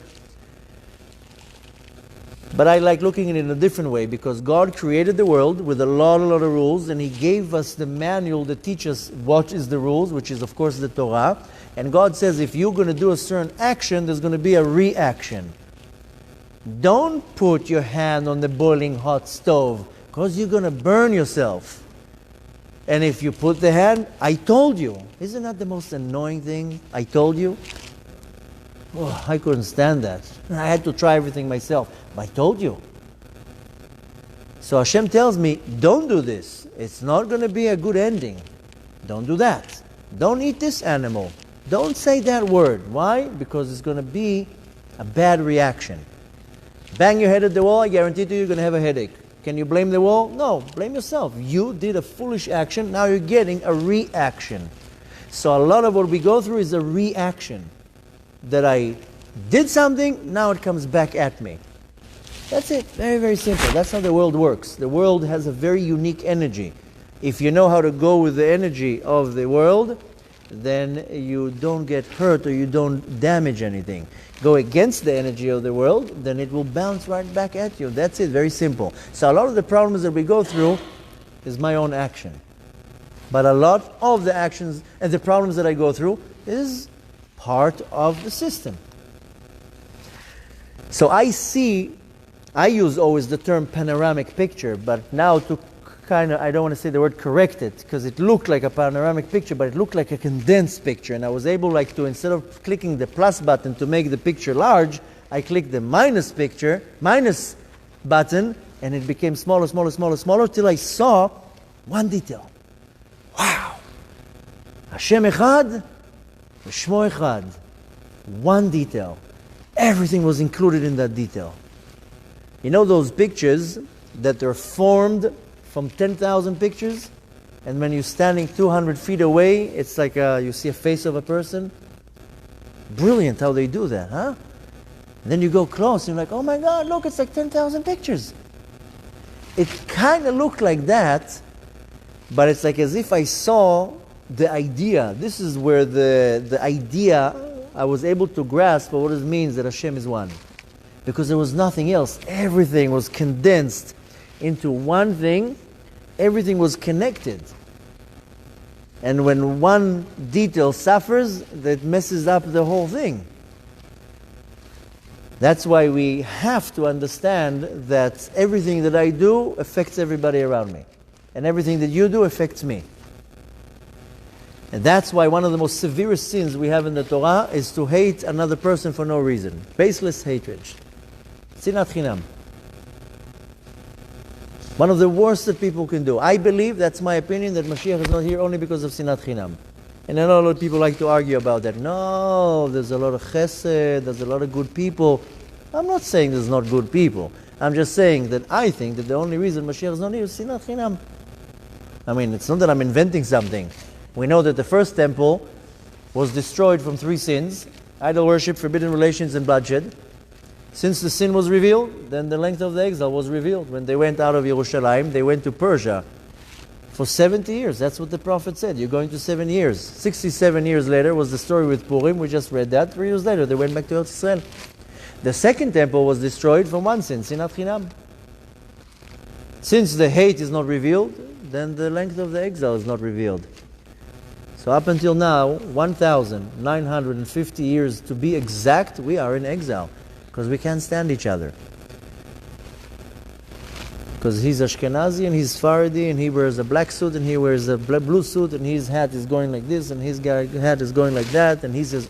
But I like looking at it in a different way, because God created the world with a lot of rules, and He gave us the manual that teaches what is the rules, which is of course the Torah. And God says if you're going to do a certain action, there's going to be a reaction. Don't put your hand on the boiling hot stove, because you're going to burn yourself. And if you put the hand, I told you. Isn't that the most annoying thing? I told you. Oh, I couldn't stand that. I had to try everything myself. But I told you. So Hashem tells me, don't do this. It's not going to be a good ending. Don't do that. Don't eat this animal. Don't say that word. Why? Because it's going to be a bad reaction. Bang your head at the wall, I guarantee you, you're going to have a headache. Can you blame the wall? No, blame yourself. You did a foolish action, now you're getting a reaction. So a lot of what we go through is a reaction. That I did something, now it comes back at me. That's it. Very, very simple. That's how the world works. The world has a very unique energy. If you know how to go with the energy of the world, then you don't get hurt or you don't damage anything. Go against the energy of the world, then it will bounce right back at you. That's it. Very simple. So a lot of the problems that we go through is my own action. But a lot of the actions and the problems that I go through is part of the system. So I use always the term panoramic picture, but now to kind of, I don't want to say the word correct it, because it looked like a panoramic picture, but it looked like a condensed picture. And I was able to, instead of clicking the plus button to make the picture large, I clicked the minus button, and it became smaller, till I saw one detail. Wow! Hashem Echad, Shmo Echad. One detail. Everything was included in that detail. You know those pictures that are formed from 10,000 pictures? And when you're standing 200 feet away, it's like you see a face of a person? Brilliant how they do that, huh? And then you go close and you're like, oh my God, look, it's like 10,000 pictures. It kind of looked like that, but it's like as if I saw the idea. This is where the idea, I was able to grasp what it means that Hashem is one. Because there was nothing else. Everything was condensed into one thing. Everything was connected. And when one detail suffers, that messes up the whole thing. That's why we have to understand that everything that I do affects everybody around me. And everything that you do affects me. And that's why one of the most severest sins we have in the Torah is to hate another person for no reason. Baseless hatred. Sinat chinam. One of the worst that people can do. I believe, that's my opinion, that Mashiach is not here only because of sinat chinam. And I know a lot of people like to argue about that. No, there's a lot of chesed, there's a lot of good people. I'm not saying there's not good people. I'm just saying that I think that the only reason Mashiach is not here is sinat chinam. I mean, it's not that I'm inventing something. We know that the first temple was destroyed from 3 sins: idol worship, forbidden relations, and bloodshed. Since the sin was revealed, then the length of the exile was revealed. When they went out of Yerushalayim, they went to Persia for 70 years. That's what the prophet said. You're going to 7 years. 67 years later was the story with Purim. We just read that. 3 years later, they went back to Eretz Israel. The second temple was destroyed from one sin, sinat chinam. Since the hate is not revealed, then the length of the exile is not revealed. So up until now, 1,950 years to be exact, we are in exile. Because we can't stand each other. Because he's Ashkenazi and he's Sephardi and he wears a black suit and he wears a blue suit and his hat is going like this and his hat is going like that and he says